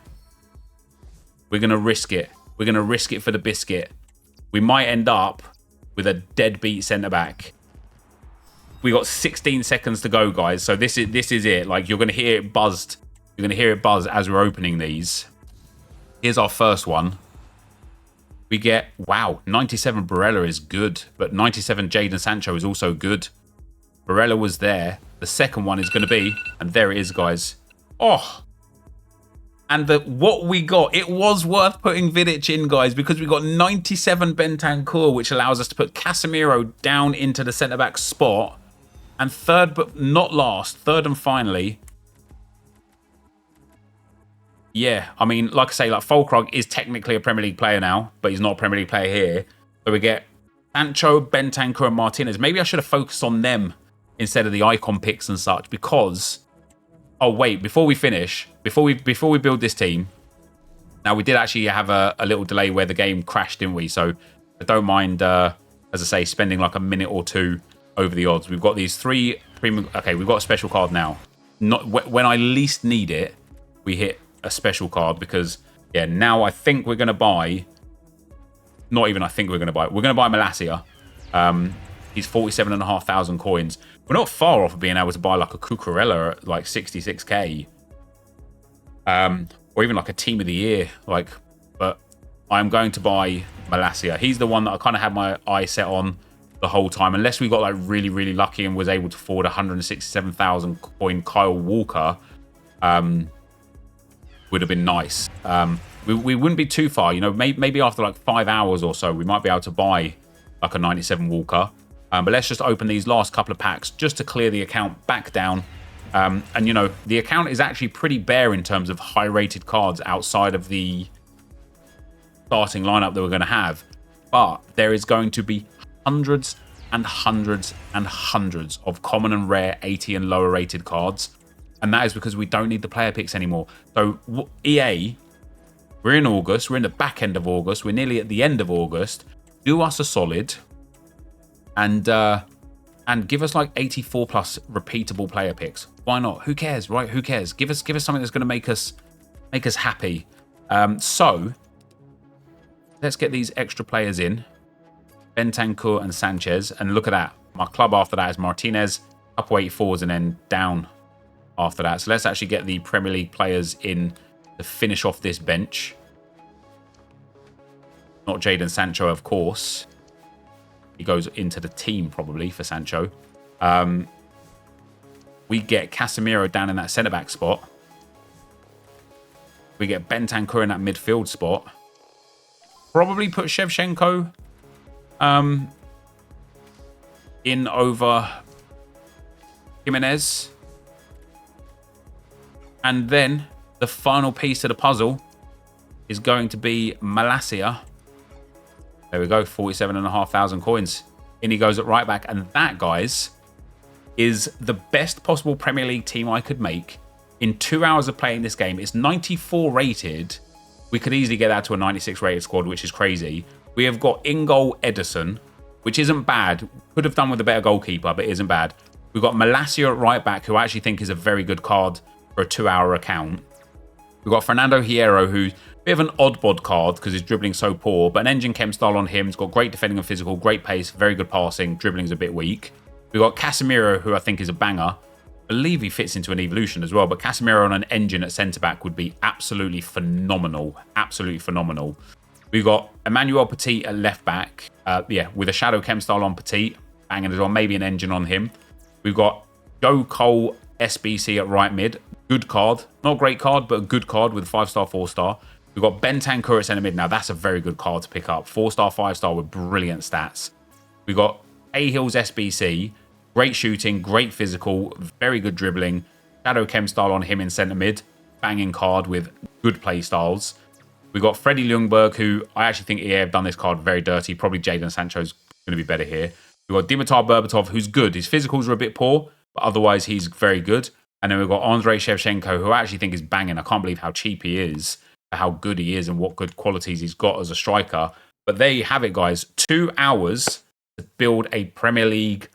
We're going to risk it. We're going to risk it for the biscuit. We might end up with a deadbeat centre-back. We got 16 seconds to go, guys. So this is it. Like, you're going to hear it buzzed. You're going to hear it buzz as we're opening these. Here's our first one. We get, wow, 97 Barella is good, but 97 Jadon Sancho is also good. Barella was there. The second one is going to be, and there it is, guys. Oh, and what we got, it was worth putting Vidic in, guys, because we got 97 Bentancur, which allows us to put Casemiro down into the centre-back spot. And third, but not last, third and finally, yeah, I mean, like I say, like Fulkrug is technically a Premier League player now, but he's not a Premier League player here. So we get Sancho, Bentancur, and Martinez. Maybe I should have focused on them instead of the icon picks and such, because... Oh, wait, before we finish, before we build this team, now we did actually have a little delay where the game crashed, didn't we? So I don't mind, as I say, spending like a minute or two over the odds. We've got these 3 premium... Okay, we've got a special card now. Not when I least need it, we hit a special card because, yeah, now I think we're going to buy... Not even I think we're going to buy... We're going to buy Malacia. He's 47,500 coins. We're not far off of being able to buy like a Cucurella at like 66k. Or even like a team of the year. Like, but I'm going to buy Malacia. He's the one that I kind of had my eye set on the whole time. Unless we got like really, really lucky and was able to afford 167,000 coin Kyle Walker. Would have been nice. We wouldn't be too far. You know, maybe after like 5 hours or so, we might be able to buy like a 97 Walker. But let's just open these last couple of packs just to clear the account back down. And, you know, the account is actually pretty bare in terms of high-rated cards outside of the starting lineup that we're going to have. But there is going to be hundreds and hundreds and hundreds of common and rare 80 and lower rated cards. And that is because we don't need the player picks anymore. So EA, we're in August. We're in the back end of August. We're nearly at the end of August. Do us a solid. And give us like 84 plus repeatable player picks. Why not? Who cares, right? Who cares? Give us something that's going to make us happy. So let's get these extra players in. Bentancur and Sanchez. And look at that. My club after that is Martinez. Up 84s and then down after that. So let's actually get the Premier League players in to finish off this bench. Not Jadon Sancho, of course. He goes into the team probably for Sancho. We get Casemiro down in that centre-back spot. We get Bentancur in that midfield spot. Probably put Shevchenko in over Jimenez. And then the final piece of the puzzle is going to be Malacia. There we go, 47,500 coins. In he goes at right back. And that, guys, is the best possible Premier League team I could make in 2 hours of playing this game. It's 94 rated. We could easily get that to a 96 rated squad, which is crazy. We have got in-goal Ederson, which isn't bad. Could have done with a better goalkeeper, but isn't bad. We've got Malacia at right back, who I actually think is a very good card for a 2 hour account. We've got Fernando Hierro, who's a bit of an odd bod card because his dribbling so poor, but an engine chem style on him. He's got great defending and physical, great pace, very good passing. Dribbling's a bit weak. We've got Casemiro, who I think is a banger. I believe he fits into an evolution as well, but Casemiro on an engine at centre-back would be absolutely phenomenal. Absolutely phenomenal. We've got Emmanuel Petit at left-back. With a shadow chem style on Petit. Banging as well, maybe an engine on him. We've got Joe Cole SBC at right mid. Good card. Not a great card, but a good card with 5-star, 4-star. We've got Bentancur at centre mid. Now, that's a very good card to pick up. 4-star, 5-star with brilliant stats. We've got Cahill's SBC. Great shooting, great physical, very good dribbling. Shadow chem style on him in centre mid. Banging card with good play styles. We've got Freddie Ljungberg, who I actually think EA have done this card very dirty. Probably Jadon Sancho's going to be better here. We've got Dimitar Berbatov, who's good. His physicals are a bit poor, but otherwise he's very good. And then we've got Andrei Shevchenko, who I actually think is banging. I can't believe how cheap he is. how good he is and what good qualities he's got as a striker. But there you have it, guys. 2 hours to build a Premier League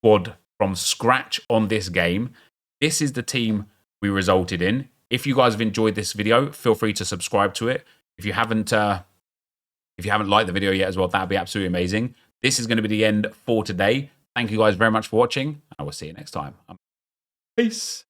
squad from scratch on this game. This is the team we resulted in. If you guys have enjoyed this video, feel free to subscribe to it. If you haven't liked the video yet as well, that'd be absolutely amazing. This is going to be the end for today. Thank you guys very much for watching. I will see you next time. Peace.